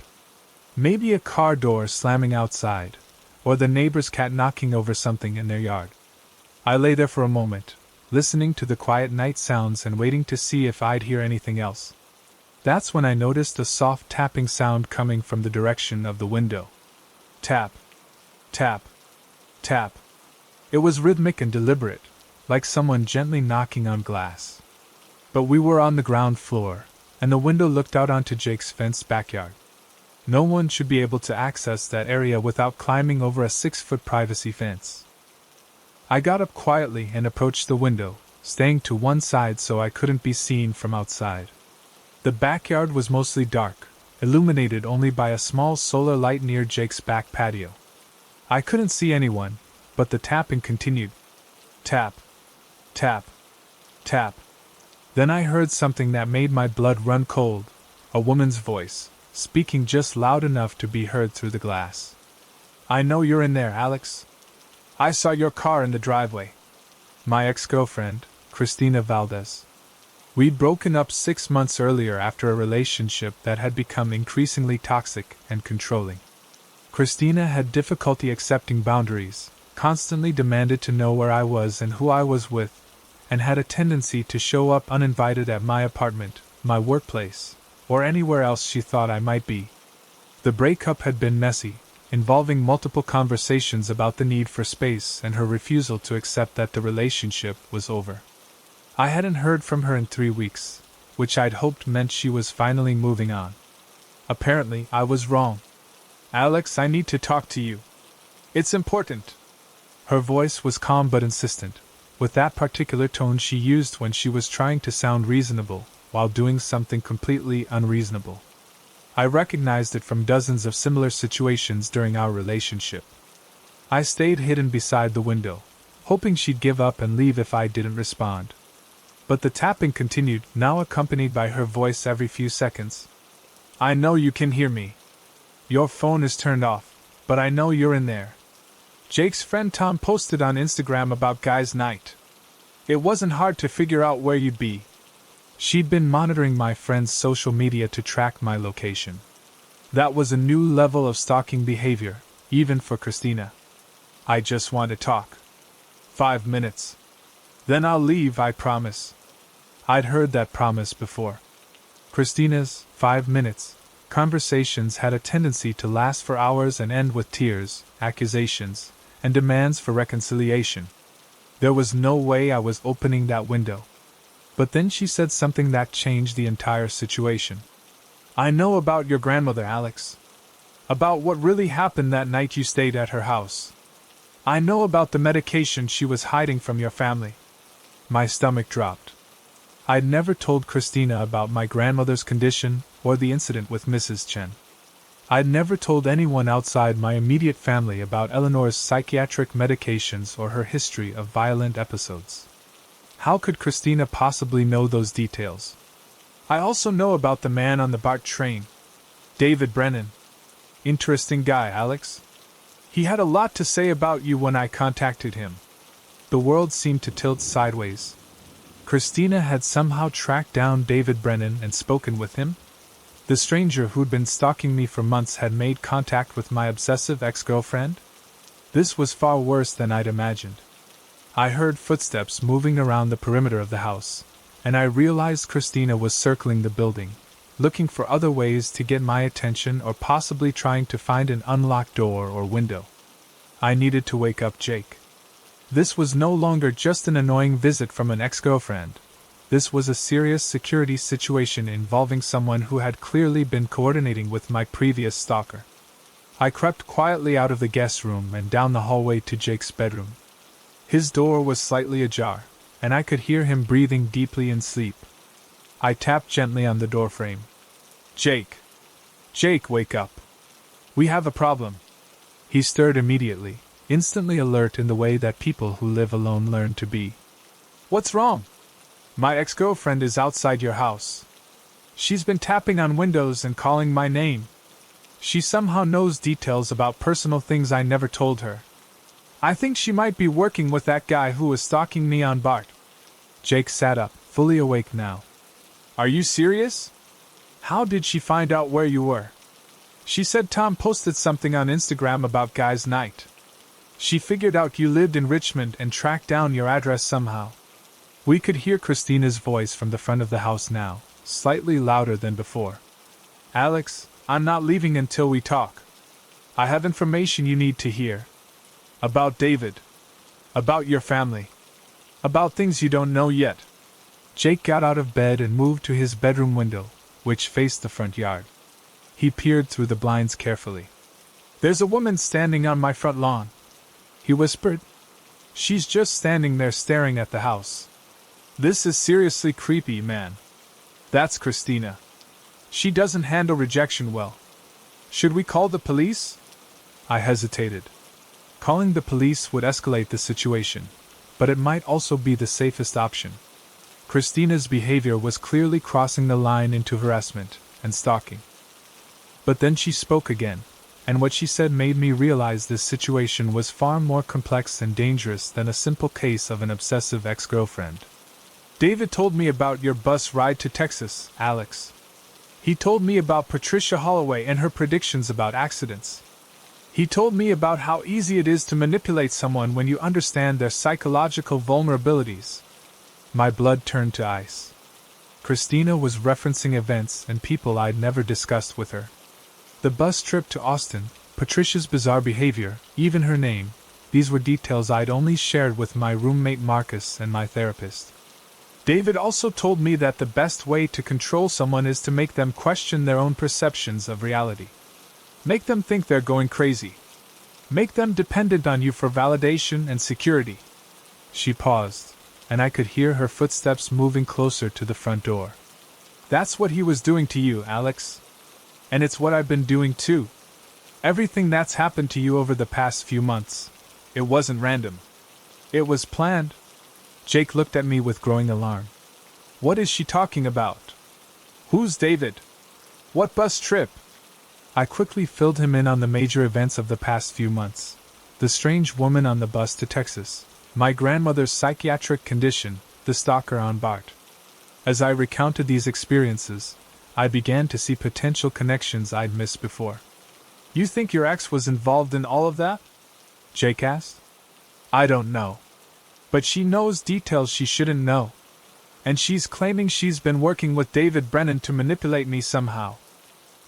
Maybe a car door slamming outside, or the neighbor's cat knocking over something in their yard. I lay there for a moment, listening to the quiet night sounds and waiting to see if I'd hear anything else. That's when I noticed a soft tapping sound coming from the direction of the window. Tap, tap, tap. It was rhythmic and deliberate, like someone gently knocking on glass. But we were on the ground floor, and the window looked out onto Jake's fenced backyard. No one should be able to access that area without climbing over a 6-foot privacy fence. I got up quietly and approached the window, staying to one side so I couldn't be seen from outside. The backyard was mostly dark, illuminated only by a small solar light near Jake's back patio. I couldn't see anyone, but the tapping continued. Tap, tap, tap. Then I heard something that made my blood run cold, a woman's voice, speaking just loud enough to be heard through the glass. "I know you're in there, Alex. I saw your car in the driveway." My ex-girlfriend, Christina Valdez. We'd broken up 6 months earlier after a relationship that had become increasingly toxic and controlling. Christina had difficulty accepting boundaries, constantly demanded to know where I was and who I was with, and had a tendency to show up uninvited at my apartment, my workplace, or anywhere else she thought I might be. The breakup had been messy, involving multiple conversations about the need for space and her refusal to accept that the relationship was over. I hadn't heard from her in 3 weeks, which I'd hoped meant she was finally moving on. Apparently, I was wrong. "Alex, I need to talk to you. It's important." Her voice was calm but insistent, with that particular tone she used when she was trying to sound reasonable, while doing something completely unreasonable. I recognized it from dozens of similar situations during our relationship. I stayed hidden beside the window, hoping she'd give up and leave if I didn't respond. But the tapping continued, now accompanied by her voice every few seconds. "I know you can hear me. Your phone is turned off, but I know you're in there. Jake's friend Tom posted on Instagram about guys' night. It wasn't hard to figure out where you'd be." She'd been monitoring my friend's social media to track my location. That was a new level of stalking behavior, even for Christina. "I just want to talk. 5 minutes. Then I'll leave, I promise." I'd heard that promise before. Christina's 5 minutes conversations had a tendency to last for hours and end with tears, accusations, and demands for reconciliation. There was no way I was opening that window. But then she said something that changed the entire situation. I know about your grandmother, Alex. About what really happened that night you stayed at her house. I know about the medication she was hiding from your family. My stomach dropped. I'd never told Christina about my grandmother's condition or the incident with Mrs. Chen. I'd never told anyone outside my immediate family about Eleanor's psychiatric medications or her history of violent episodes. How could Christina possibly know those details? I also know about the man on the BART train. David Brennan. Interesting guy, Alex. He had a lot to say about you when I contacted him. The world seemed to tilt sideways. Christina had somehow tracked down David Brennan and spoken with him? The stranger who'd been stalking me for months had made contact with my obsessive ex-girlfriend? This was far worse than I'd imagined. I heard footsteps moving around the perimeter of the house, and I realized Christina was circling the building, looking for other ways to get my attention or possibly trying to find an unlocked door or window. I needed to wake up Jake. This was no longer just an annoying visit from an ex-girlfriend. This was a serious security situation involving someone who had clearly been coordinating with my previous stalker. I crept quietly out of the guest room and down the hallway to Jake's bedroom. His door was slightly ajar, and I could hear him breathing deeply in sleep. I tapped gently on the doorframe. Jake! Jake, wake up! We have a problem. He stirred immediately, instantly alert in the way that people who live alone learn to be. What's wrong? My ex-girlfriend is outside your house. She's been tapping on windows and calling my name. She somehow knows details about personal things I never told her. I think she might be working with that guy who was stalking me on BART. Jake sat up, fully awake now. Are you serious? How did she find out where you were? She said Tom posted something on Instagram about guys' night. She figured out you lived in Richmond and tracked down your address somehow. We could hear Christina's voice from the front of the house now, slightly louder than before. Alex, I'm not leaving until we talk. I have information you need to hear. About David. About your family. About things you don't know yet. Jake got out of bed and moved to his bedroom window, which faced the front yard. He peered through the blinds carefully. There's a woman standing on my front lawn, he whispered. She's just standing there staring at the house. This is seriously creepy, man. That's Christina. She doesn't handle rejection well. Should we call the police? I hesitated. Calling the police would escalate the situation, but it might also be the safest option. Christina's behavior was clearly crossing the line into harassment and stalking. But then she spoke again, and what she said made me realize this situation was far more complex and dangerous than a simple case of an obsessive ex-girlfriend. David told me about your bus ride to Texas, Alex. He told me about Patricia Holloway and her predictions about accidents. He told me about how easy it is to manipulate someone when you understand their psychological vulnerabilities. My blood turned to ice. Christina was referencing events and people I'd never discussed with her. The bus trip to Austin, Patricia's bizarre behavior, even her name, these were details I'd only shared with my roommate Marcus and my therapist. David also told me that the best way to control someone is to make them question their own perceptions of reality. Make them think they're going crazy. Make them dependent on you for validation and security. She paused, and I could hear her footsteps moving closer to the front door. That's what he was doing to you, Alex. And it's what I've been doing too. Everything that's happened to you over the past few months, it wasn't random. It was planned. Jake looked at me with growing alarm. What is she talking about? Who's David? What bus trip? I quickly filled him in on the major events of the past few months. The strange woman on the bus to Texas, my grandmother's psychiatric condition, the stalker on BART. As I recounted these experiences, I began to see potential connections I'd missed before. You think your ex was involved in all of that? Jake asked. I don't know. But she knows details she shouldn't know. And she's claiming she's been working with David Brennan to manipulate me somehow.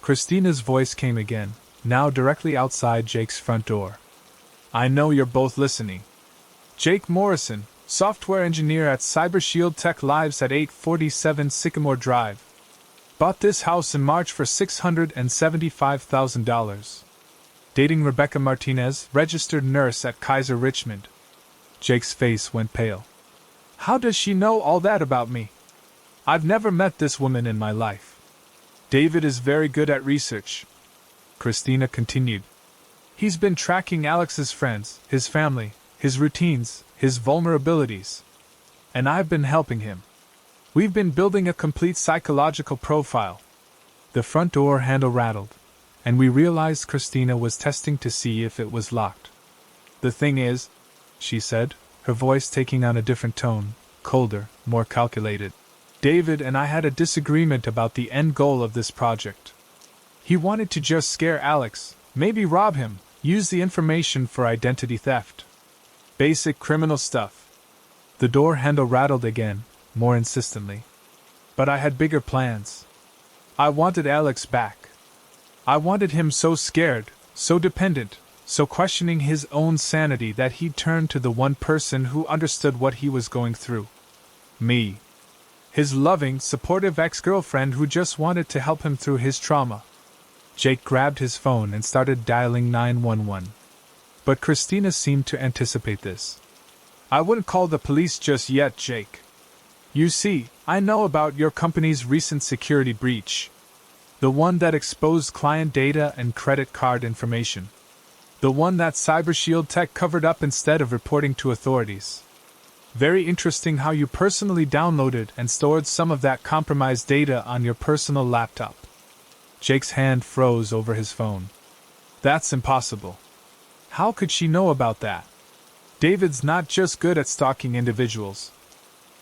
Christina's voice came again, now directly outside Jake's front door. I know you're both listening. Jake Morrison, Software engineer at CyberShield Tech, lives at 847 Sycamore Drive. Bought this house in March for $675,000. Dating Rebecca Martinez, registered nurse at Kaiser Richmond. Jake's face went pale. How does she know all that about me? I've never met this woman in my life. David is very good at research, Christina continued. He's been tracking Alex's friends, his family, his routines, his vulnerabilities. And I've been helping him. We've been building a complete psychological profile. The front door handle rattled, and we realized Christina was testing to see if it was locked. The thing is, she said, her voice taking on a different tone, colder, more calculated. David and I had a disagreement about the end goal of this project. He wanted to just scare Alex, maybe rob him, use the information for identity theft. Basic criminal stuff. The door handle rattled again, more insistently. But I had bigger plans. I wanted Alex back. I wanted him so scared, so dependent, so questioning his own sanity that he'd turn to the one person who understood what he was going through. Me. His loving, supportive ex-girlfriend who just wanted to help him through his trauma. Jake grabbed his phone and started dialing 911. But Christina seemed to anticipate this. I wouldn't call the police just yet, Jake. You see, I know about your company's recent security breach. The one that exposed client data and credit card information. The one that CyberShield Tech covered up instead of reporting to authorities. Very interesting how you personally downloaded and stored some of that compromised data on your personal laptop. Jake's hand froze over his phone. That's impossible. How could she know about that? David's not just good at stalking individuals.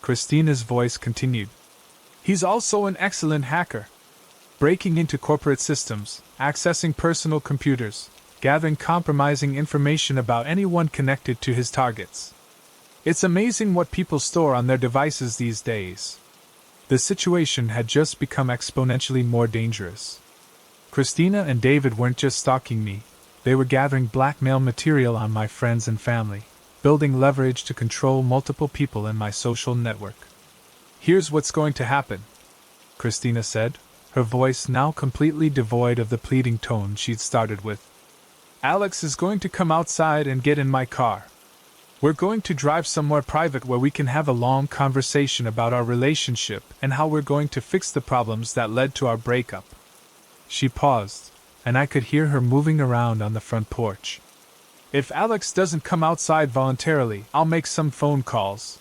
Christina's voice continued. He's also an excellent hacker. Breaking into corporate systems, accessing personal computers, gathering compromising information about anyone connected to his targets. It's amazing what people store on their devices these days. The situation had just become exponentially more dangerous. Christina and David weren't just stalking me, they were gathering blackmail material on my friends and family, building leverage to control multiple people in my social network. Here's what's going to happen, Christina said, her voice now completely devoid of the pleading tone she'd started with. Alex is going to come outside and get in my car. We're going to drive somewhere private where we can have a long conversation about our relationship and how we're going to fix the problems that led to our breakup. She paused, and I could hear her moving around on the front porch. If Alex doesn't come outside voluntarily, I'll make some phone calls.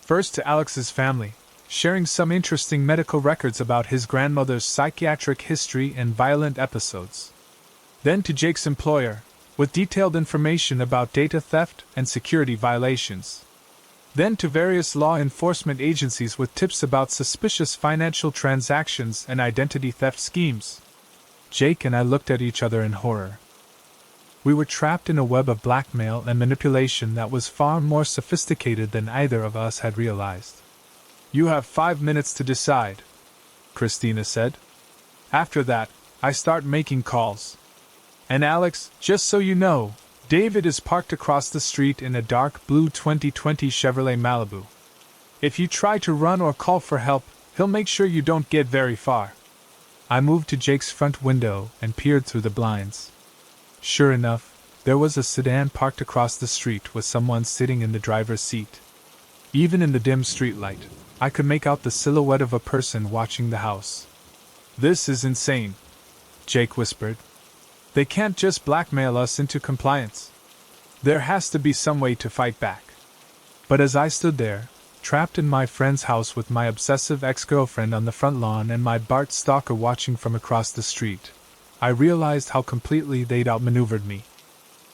First to Alex's family, sharing some interesting medical records about his grandmother's psychiatric history and violent episodes. Then to Jake's employer, with detailed information about data theft and security violations. Then to various law enforcement agencies with tips about suspicious financial transactions and identity theft schemes. Jake and I looked at each other in horror. We were trapped in a web of blackmail and manipulation that was far more sophisticated than either of us had realized. You have 5 minutes to decide, Christina said. After that, I start making calls. And Alex, just so you know, David is parked across the street in a dark blue 2020 Chevrolet Malibu. If you try to run or call for help, he'll make sure you don't get very far. I moved to Jake's front window and peered through the blinds. Sure enough, there was a sedan parked across the street with someone sitting in the driver's seat. Even in the dim streetlight, I could make out the silhouette of a person watching the house. This is insane, Jake whispered. They can't just blackmail us into compliance. There has to be some way to fight back. But as I stood there, trapped in my friend's house with my obsessive ex-girlfriend on the front lawn and my Bart stalker watching from across the street, I realized how completely they'd outmaneuvered me.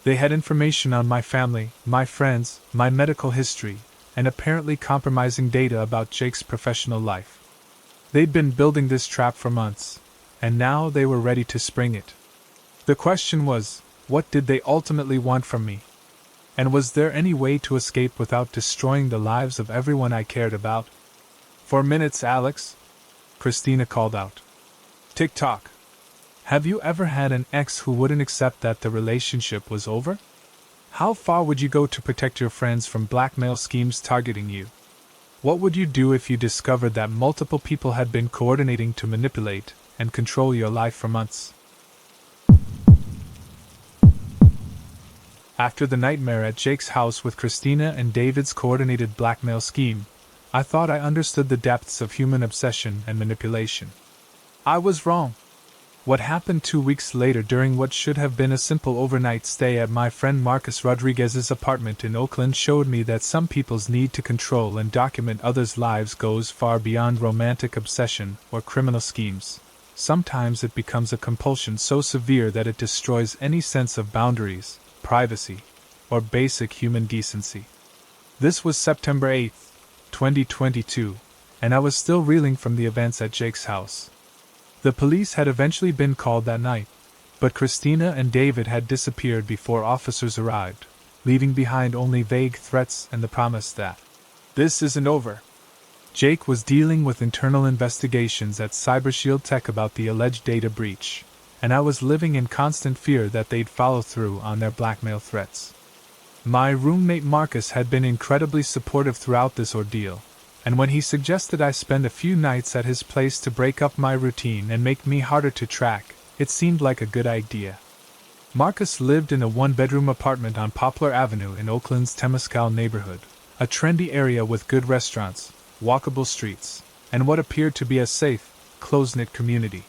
They had information on my family, my friends, my medical history, and apparently compromising data about Jake's professional life. They'd been building this trap for months, and now they were ready to spring it. The question was, what did they ultimately want from me? And was there any way to escape without destroying the lives of everyone I cared about? 4 minutes, Alex, Christina called out. Tick-tock. Have you ever had an ex who wouldn't accept that the relationship was over? How far would you go to protect your friends from blackmail schemes targeting you? What would you do if you discovered that multiple people had been coordinating to manipulate and control your life for months? After the nightmare at Jake's house with Christina and David's coordinated blackmail scheme, I thought I understood the depths of human obsession and manipulation. I was wrong. What happened 2 weeks later during what should have been a simple overnight stay at my friend Marcus Rodriguez's apartment in Oakland showed me that some people's need to control and document others' lives goes far beyond romantic obsession or criminal schemes. Sometimes it becomes a compulsion so severe that it destroys any sense of boundaries, privacy, or basic human decency. This was September 8, 2022, and I was still reeling from the events at Jake's house. The police had eventually been called that night, but Christina and David had disappeared before officers arrived, leaving behind only vague threats and the promise that this isn't over. Jake was dealing with internal investigations at CyberShield Tech about the alleged data breach, and I was living in constant fear that they'd follow through on their blackmail threats. My roommate Marcus had been incredibly supportive throughout this ordeal, and when he suggested I spend a few nights at his place to break up my routine and make me harder to track, it seemed like a good idea. Marcus lived in a one-bedroom apartment on Poplar Avenue in Oakland's Temescal neighborhood, a trendy area with good restaurants, walkable streets, and what appeared to be a safe, close-knit community.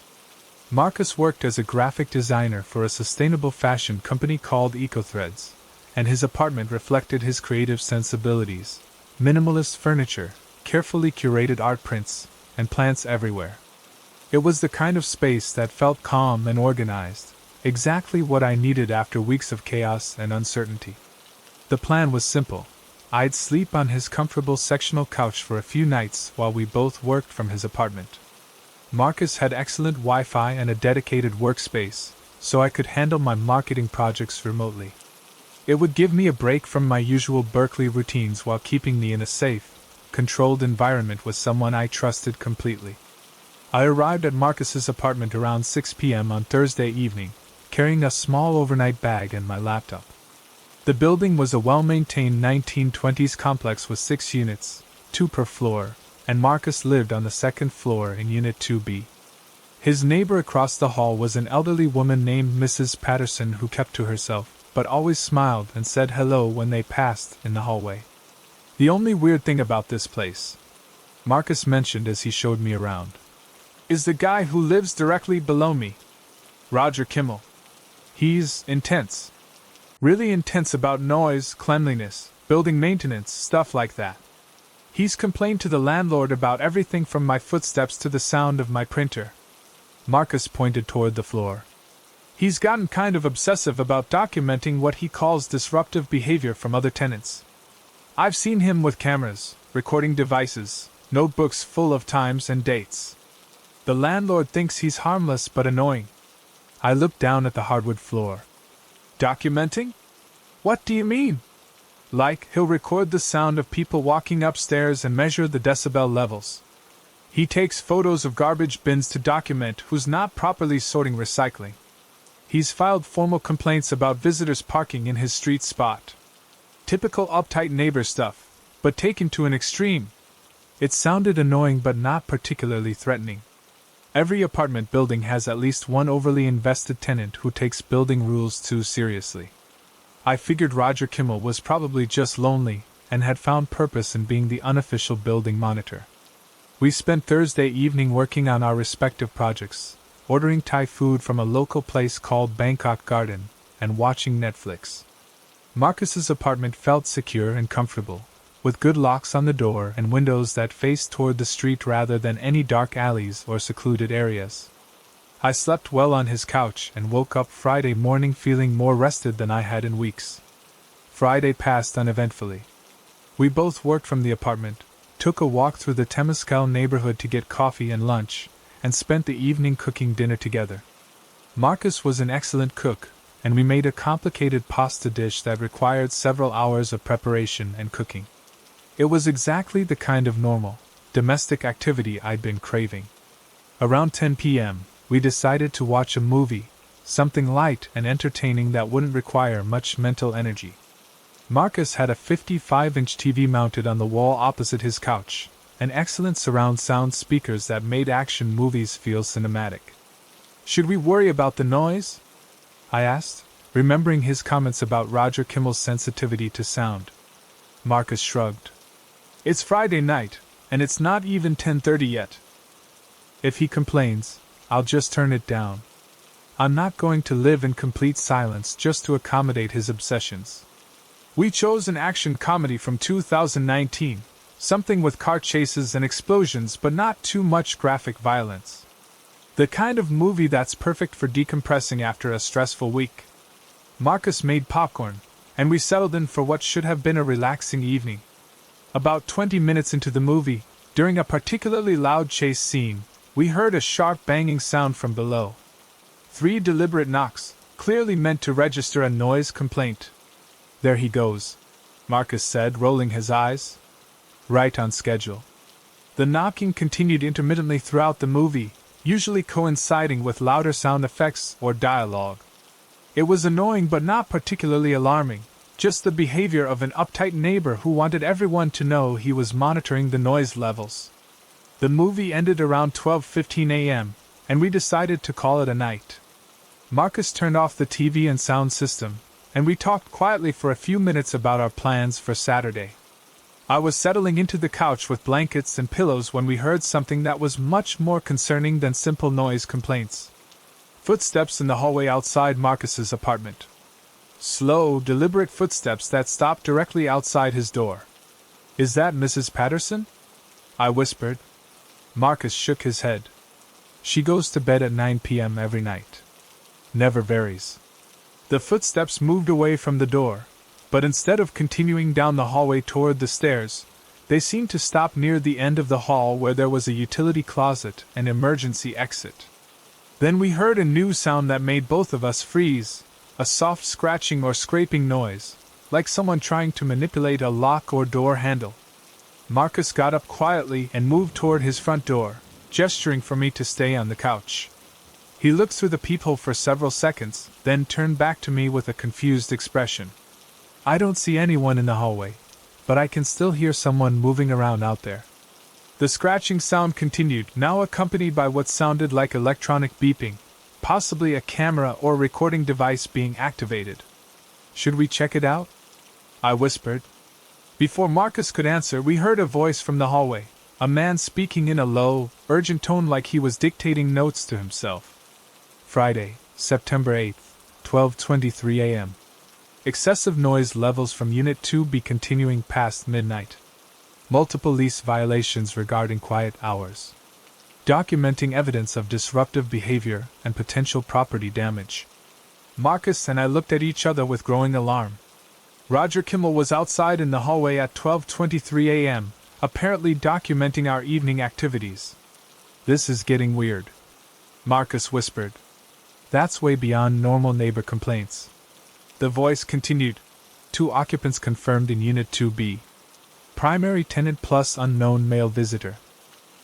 Marcus worked as a graphic designer for a sustainable fashion company called EcoThreads, and his apartment reflected his creative sensibilities: minimalist furniture, carefully curated art prints, and plants everywhere. It was the kind of space that felt calm and organized, exactly what I needed after weeks of chaos and uncertainty. The plan was simple. I'd sleep on his comfortable sectional couch for a few nights while we both worked from his apartment. Marcus had excellent Wi-Fi and a dedicated workspace, so I could handle my marketing projects remotely. It would give me a break from my usual Berkeley routines while keeping me in a safe, controlled environment with someone I trusted completely. I arrived at Marcus's apartment around 6 p.m. on Thursday evening, carrying a small overnight bag and my laptop. The building was a well-maintained 1920s complex with 6 units, 2 per floor, and Marcus lived on the second floor in Unit 2B. His neighbor across the hall was an elderly woman named Mrs. Patterson who kept to herself, but always smiled and said hello when they passed in the hallway. The only weird thing about this place, Marcus mentioned as he showed me around, is the guy who lives directly below me, Roger Kimmel. He's intense. Really intense about noise, cleanliness, building maintenance, stuff like that. He's complained to the landlord about everything from my footsteps to the sound of my printer. Marcus pointed toward the floor. He's gotten kind of obsessive about documenting what he calls disruptive behavior from other tenants. I've seen him with cameras, recording devices, notebooks full of times and dates. The landlord thinks he's harmless but annoying. I looked down at the hardwood floor. Documenting? What do you mean? Like, he'll record the sound of people walking upstairs and measure the decibel levels. He takes photos of garbage bins to document who's not properly sorting recycling. He's filed formal complaints about visitors parking in his street spot. Typical uptight neighbor stuff, but taken to an extreme. It sounded annoying but not particularly threatening. Every apartment building has at least one overly invested tenant who takes building rules too seriously. I figured Roger Kimmel was probably just lonely and had found purpose in being the unofficial building monitor. We spent Thursday evening working on our respective projects, ordering Thai food from a local place called Bangkok Garden, and watching Netflix. Marcus's apartment felt secure and comfortable, with good locks on the door and windows that faced toward the street rather than any dark alleys or secluded areas. I slept well on his couch and woke up Friday morning feeling more rested than I had in weeks. Friday passed uneventfully. We both worked from the apartment, took a walk through the Temescal neighborhood to get coffee and lunch, and spent the evening cooking dinner together. Marcus was an excellent cook, and we made a complicated pasta dish that required several hours of preparation and cooking. It was exactly the kind of normal, domestic activity I'd been craving. Around 10 p.m., we decided to watch a movie, something light and entertaining that wouldn't require much mental energy. Marcus had a 55-inch TV mounted on the wall opposite his couch, and excellent surround sound speakers that made action movies feel cinematic. "Should we worry about the noise?" I asked, remembering his comments about Roger Kimmel's sensitivity to sound. Marcus shrugged. "It's Friday night, and it's not even 10:30 yet. If he complains, I'll just turn it down. I'm not going to live in complete silence just to accommodate his obsessions." We chose an action comedy from 2019, something with car chases and explosions but not too much graphic violence. The kind of movie that's perfect for decompressing after a stressful week. Marcus made popcorn, and we settled in for what should have been a relaxing evening. About 20 minutes into the movie, during a particularly loud chase scene, we heard a sharp banging sound from below. 3 deliberate knocks, clearly meant to register a noise complaint. "There he goes," Marcus said, rolling his eyes. "Right on schedule." The knocking continued intermittently throughout the movie, usually coinciding with louder sound effects or dialogue. It was annoying but not particularly alarming, just the behavior of an uptight neighbor who wanted everyone to know he was monitoring the noise levels. The movie ended around 12:15 a.m., and we decided to call it a night. Marcus turned off the TV and sound system, and we talked quietly for a few minutes about our plans for Saturday. I was settling into the couch with blankets and pillows when we heard something that was much more concerning than simple noise complaints. Footsteps in the hallway outside Marcus's apartment. Slow, deliberate footsteps that stopped directly outside his door. "Is that Mrs. Patterson?" I whispered. Marcus shook his head. "She goes to bed at 9 p.m. every night. Never varies." The footsteps moved away from the door, but instead of continuing down the hallway toward the stairs, they seemed to stop near the end of the hall where there was a utility closet and emergency exit. Then we heard a new sound that made both of us freeze, a soft scratching or scraping noise, like someone trying to manipulate a lock or door handle. Marcus got up quietly and moved toward his front door, gesturing for me to stay on the couch. He looked through the peephole for several seconds, then turned back to me with a confused expression. "I don't see anyone in the hallway, but I can still hear someone moving around out there." The scratching sound continued, now accompanied by what sounded like electronic beeping, possibly a camera or recording device being activated. "Should we check it out?" I whispered. Before Marcus could answer, we heard a voice from the hallway, a man speaking in a low, urgent tone like he was dictating notes to himself. Friday, September 8th, 12:23 a.m. Excessive noise levels from Unit 2B continuing past midnight. Multiple lease violations regarding quiet hours. Documenting evidence of disruptive behavior and potential property damage. Marcus and I looked at each other with growing alarm. Roger Kimmel was outside in the hallway at 12:23 a.m., apparently documenting our evening activities. "This is getting weird," Marcus whispered. "That's way beyond normal neighbor complaints." The voice continued. 2 occupants confirmed in Unit 2B. Primary tenant plus unknown male visitor.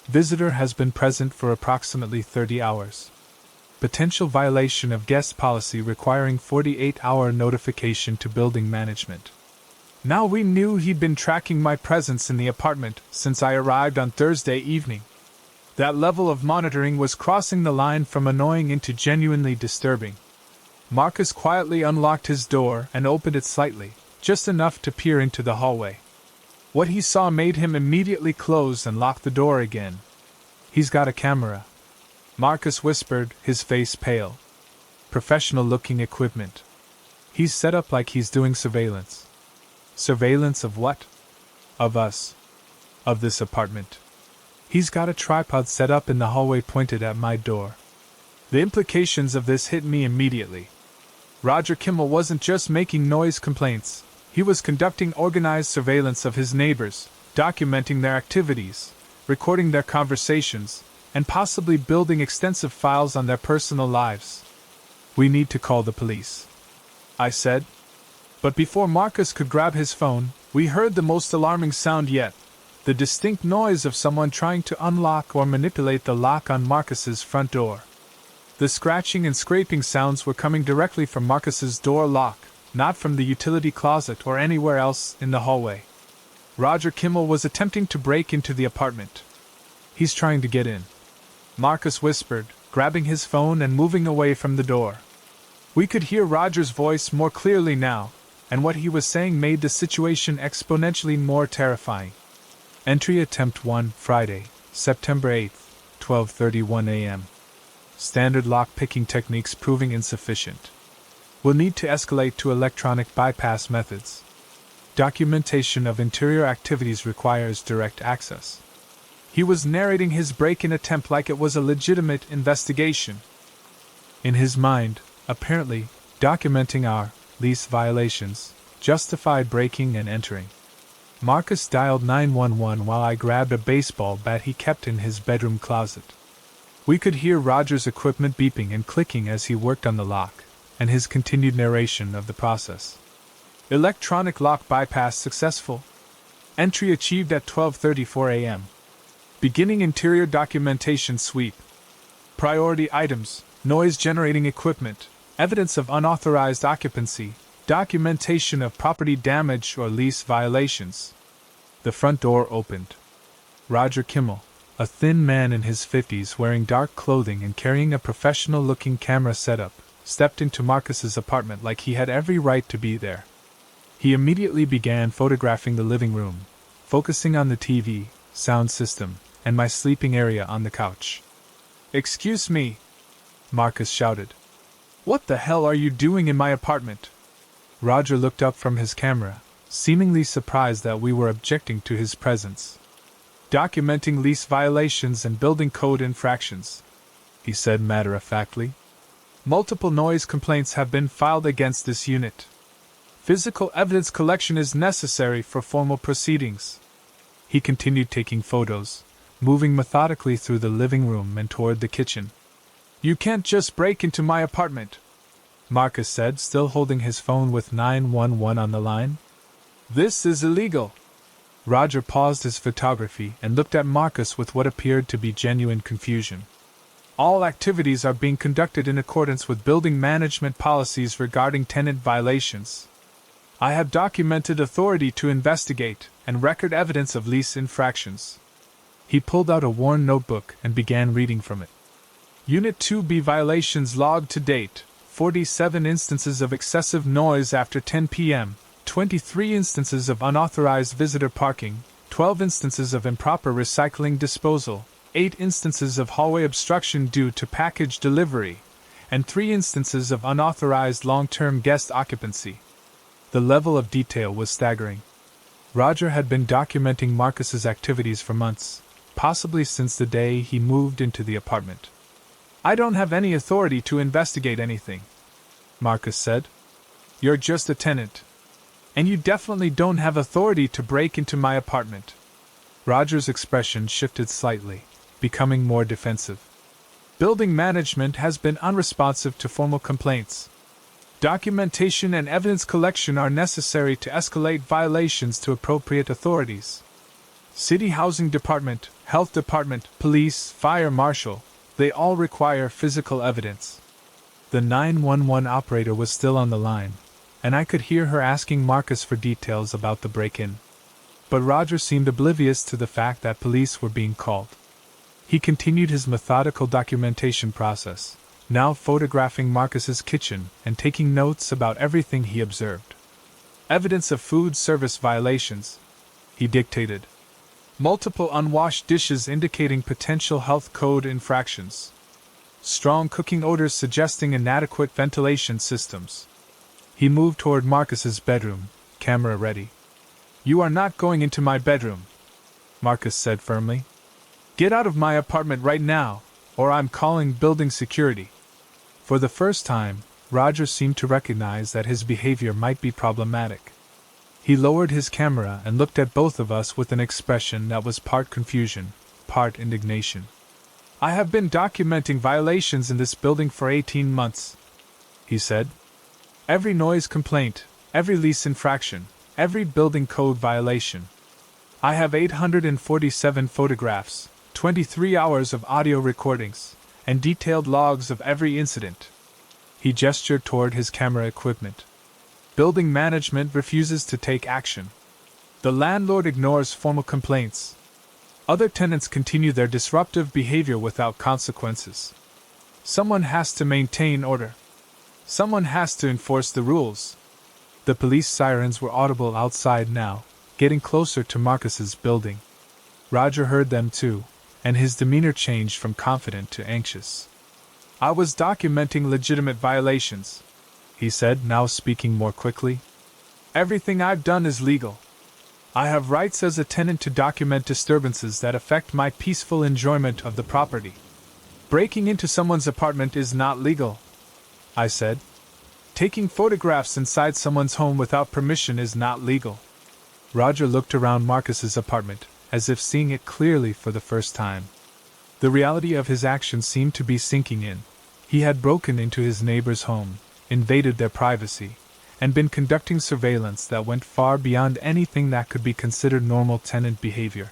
Visitor has been present for approximately 30 hours. Potential violation of guest policy requiring 48-hour notification to building management. Now we knew he'd been tracking my presence in the apartment since I arrived on Thursday evening. That level of monitoring was crossing the line from annoying into genuinely disturbing. Marcus quietly unlocked his door and opened it slightly, just enough to peer into the hallway. What he saw made him immediately close and lock the door again. "He's got a camera," Marcus whispered, his face pale. "Professional-looking equipment. He's set up like he's doing surveillance." "Surveillance of what?" "Of us. Of this apartment. He's got a tripod set up in the hallway pointed at my door." The implications of this hit me immediately. Roger Kimmel wasn't just making noise complaints, he was conducting organized surveillance of his neighbors, documenting their activities, recording their conversations, and possibly building extensive files on their personal lives. "We need to call the police," I said. But before Marcus could grab his phone, we heard the most alarming sound yet, the distinct noise of someone trying to unlock or manipulate the lock on Marcus's front door. The scratching and scraping sounds were coming directly from Marcus's door lock, not from the utility closet or anywhere else in the hallway. Roger Kimmel was attempting to break into the apartment. He's trying to get in, Marcus whispered, grabbing his phone and moving away from the door. We could hear Roger's voice more clearly now, and what he was saying made the situation exponentially more terrifying. Entry Attempt 1, Friday, September 8th, 12:31 a.m. Standard lock-picking techniques proving insufficient. Will need to escalate to electronic bypass methods. Documentation of interior activities requires direct access. He was narrating his break-in attempt like it was a legitimate investigation. In his mind, apparently, documenting our lease violations justified breaking and entering. Marcus dialed 911 while I grabbed a baseball bat he kept in his bedroom closet. We could hear Roger's equipment beeping and clicking as he worked on the lock, and his continued narration of the process. Electronic lock bypass successful. Entry achieved at 12:34 a.m. Beginning interior documentation sweep. Priority items, noise-generating equipment, evidence of unauthorized occupancy, documentation of property damage or lease violations. The front door opened. Roger Kimmel, a thin man in his 50s wearing dark clothing and carrying a professional-looking camera setup, stepped into Marcus's apartment like he had every right to be there. He immediately began photographing the living room, focusing on the TV, sound system, and my sleeping area on the couch. "Excuse me," Marcus shouted. "What the hell are you doing in my apartment?" Roger looked up from his camera, seemingly surprised that we were objecting to his presence. "Documenting lease violations and building code infractions," he said matter-of-factly. "Multiple noise complaints have been filed against this unit. Physical evidence collection is necessary for formal proceedings." He continued taking photos, moving methodically through the living room and toward the kitchen. "You can't just break into my apartment," Marcus said, still holding his phone with 911 on the line. "This is illegal." Roger paused his photography and looked at Marcus with what appeared to be genuine confusion. "All activities are being conducted in accordance with building management policies regarding tenant violations. I have documented authority to investigate and record evidence of lease infractions." He pulled out a worn notebook and began reading from it. Unit 2B violations logged to date: 47 instances of excessive noise after 10 p.m., 23 instances of unauthorized visitor parking, 12 instances of improper recycling disposal, 8 instances of hallway obstruction due to package delivery, and 3 instances of unauthorized long-term guest occupancy. The level of detail was staggering. Roger had been documenting Marcus's activities for months, possibly since the day he moved into the apartment. "I don't have any authority to investigate anything," Marcus said. "You're just a tenant. And you definitely don't have authority to break into my apartment." Roger's expression shifted slightly, becoming more defensive. "Building management has been unresponsive to formal complaints. Documentation and evidence collection are necessary to escalate violations to appropriate authorities. City Housing Department, Health Department, Police, Fire Marshal, they all require physical evidence." The 911 operator was still on the line, and I could hear her asking Marcus for details about the break-in. But Roger seemed oblivious to the fact that police were being called. He continued his methodical documentation process, now photographing Marcus's kitchen and taking notes about everything he observed. "Evidence of food service violations," he dictated. "Multiple unwashed dishes indicating potential health code infractions. Strong cooking odors suggesting inadequate ventilation systems." He moved toward Marcus's bedroom, camera ready. "You are not going into my bedroom," Marcus said firmly. "Get out of my apartment right now, or I'm calling building security." For the first time, Roger seemed to recognize that his behavior might be problematic. He lowered his camera and looked at both of us with an expression that was part confusion, part indignation. "I have been documenting violations in this building for 18 months, he said. "Every noise complaint, every lease infraction, every building code violation. I have 847 photographs, 23 hours of audio recordings, and detailed logs of every incident." He gestured toward his camera equipment. Building management refuses to take action. The landlord ignores formal complaints. Other tenants continue their disruptive behavior without consequences. Someone has to maintain order. Someone has to enforce the rules. The police sirens were audible outside now, getting closer to Marcus's building. Roger heard them too, and his demeanor changed from confident to anxious. "I was documenting legitimate violations," he said, now speaking more quickly. "Everything I've done is legal. I have rights as a tenant to document disturbances that affect my peaceful enjoyment of the property. Breaking into someone's apartment is not legal," I said. "Taking photographs inside someone's home without permission is not legal." Roger looked around Marcus's apartment, as if seeing it clearly for the first time. The reality of his actions seemed to be sinking in. He had broken into his neighbor's home, invaded their privacy, and been conducting surveillance that went far beyond anything that could be considered normal tenant behavior.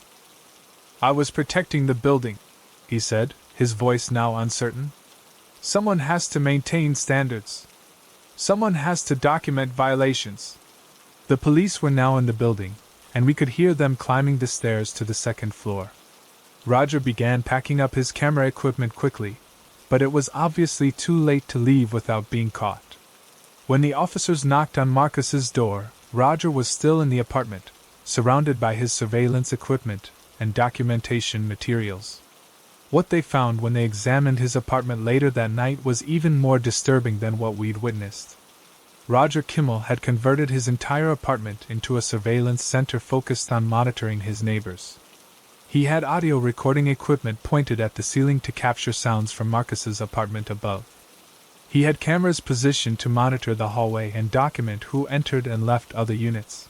"I was protecting the building," he said, his voice now uncertain. "Someone has to maintain standards. Someone has to document violations." The police were now in the building, and we could hear them climbing the stairs to the second floor. Roger began packing up his camera equipment quickly, but it was obviously too late to leave without being caught. When the officers knocked on Marcus's door, Roger was still in the apartment, surrounded by his surveillance equipment and documentation materials. What they found when they examined his apartment later that night was even more disturbing than what we'd witnessed. Roger Kimmel had converted his entire apartment into a surveillance center focused on monitoring his neighbors. He had audio recording equipment pointed at the ceiling to capture sounds from Marcus's apartment above. He had cameras positioned to monitor the hallway and document who entered and left other units.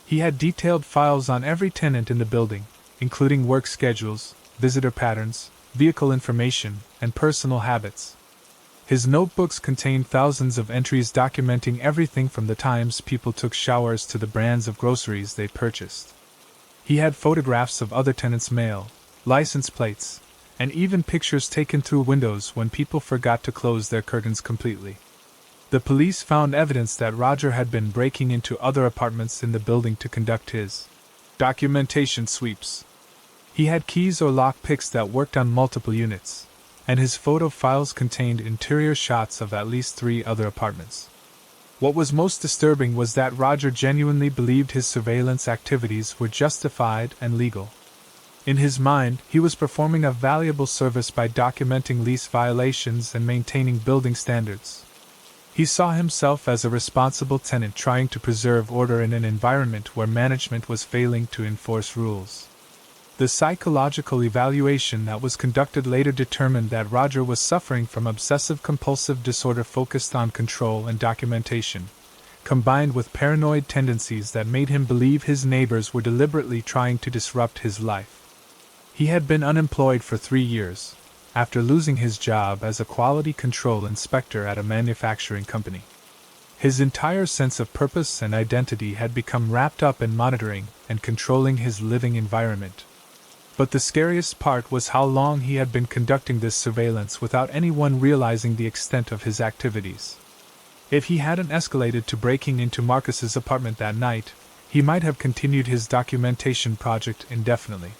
He had detailed files on every tenant in the building, including work schedules, visitor patterns, vehicle information, and personal habits. His notebooks contained thousands of entries documenting everything from the times people took showers to the brands of groceries they purchased. He had photographs of other tenants' mail, license plates, and even pictures taken through windows when people forgot to close their curtains completely. The police found evidence that Roger had been breaking into other apartments in the building to conduct his documentation sweeps. He had keys or lockpicks that worked on multiple units, and his photo files contained interior shots of at least 3 other apartments. What was most disturbing was that Roger genuinely believed his surveillance activities were justified and legal. In his mind, he was performing a valuable service by documenting lease violations and maintaining building standards. He saw himself as a responsible tenant trying to preserve order in an environment where management was failing to enforce rules. The psychological evaluation that was conducted later determined that Roger was suffering from obsessive-compulsive disorder focused on control and documentation, combined with paranoid tendencies that made him believe his neighbors were deliberately trying to disrupt his life. He had been unemployed for 3 years, after losing his job as a quality control inspector at a manufacturing company. His entire sense of purpose and identity had become wrapped up in monitoring and controlling his living environment. But the scariest part was how long he had been conducting this surveillance without anyone realizing the extent of his activities. If he hadn't escalated to breaking into Marcus's apartment that night, he might have continued his documentation project indefinitely.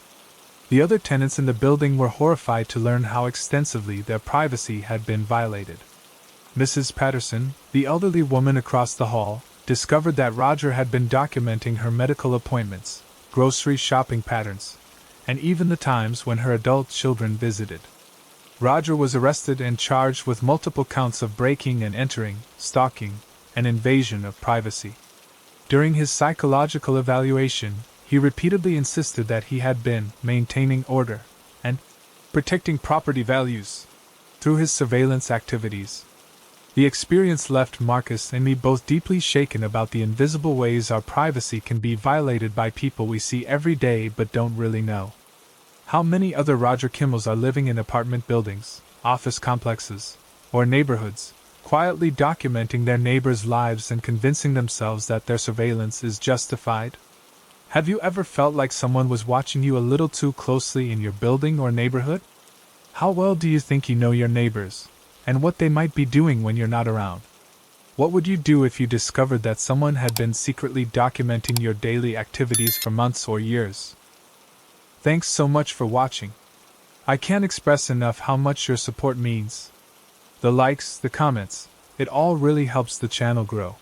The other tenants in the building were horrified to learn how extensively their privacy had been violated. Mrs. Patterson, the elderly woman across the hall, discovered that Roger had been documenting her medical appointments, grocery shopping patterns, and even the times when her adult children visited. Roger was arrested and charged with multiple counts of breaking and entering, stalking, and invasion of privacy. During his psychological evaluation, he repeatedly insisted that he had been maintaining order and protecting property values through his surveillance activities. The experience left Marcus and me both deeply shaken about the invisible ways our privacy can be violated by people we see every day but don't really know. How many other Roger Kimmels are living in apartment buildings, office complexes, or neighborhoods, quietly documenting their neighbors' lives and convincing themselves that their surveillance is justified? Have you ever felt like someone was watching you a little too closely in your building or neighborhood? How well do you think you know your neighbors, and what they might be doing when you're not around? What would you do if you discovered that someone had been secretly documenting your daily activities for months or years? Thanks so much for watching. I can't express enough how much your support means. The likes, the comments, it all really helps the channel grow.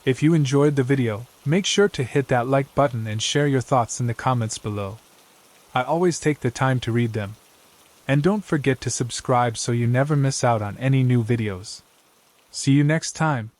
If you enjoyed the video, make sure to hit that like button and share your thoughts in the comments below. I always take the time to read them. And don't forget to subscribe so you never miss out on any new videos. See you next time.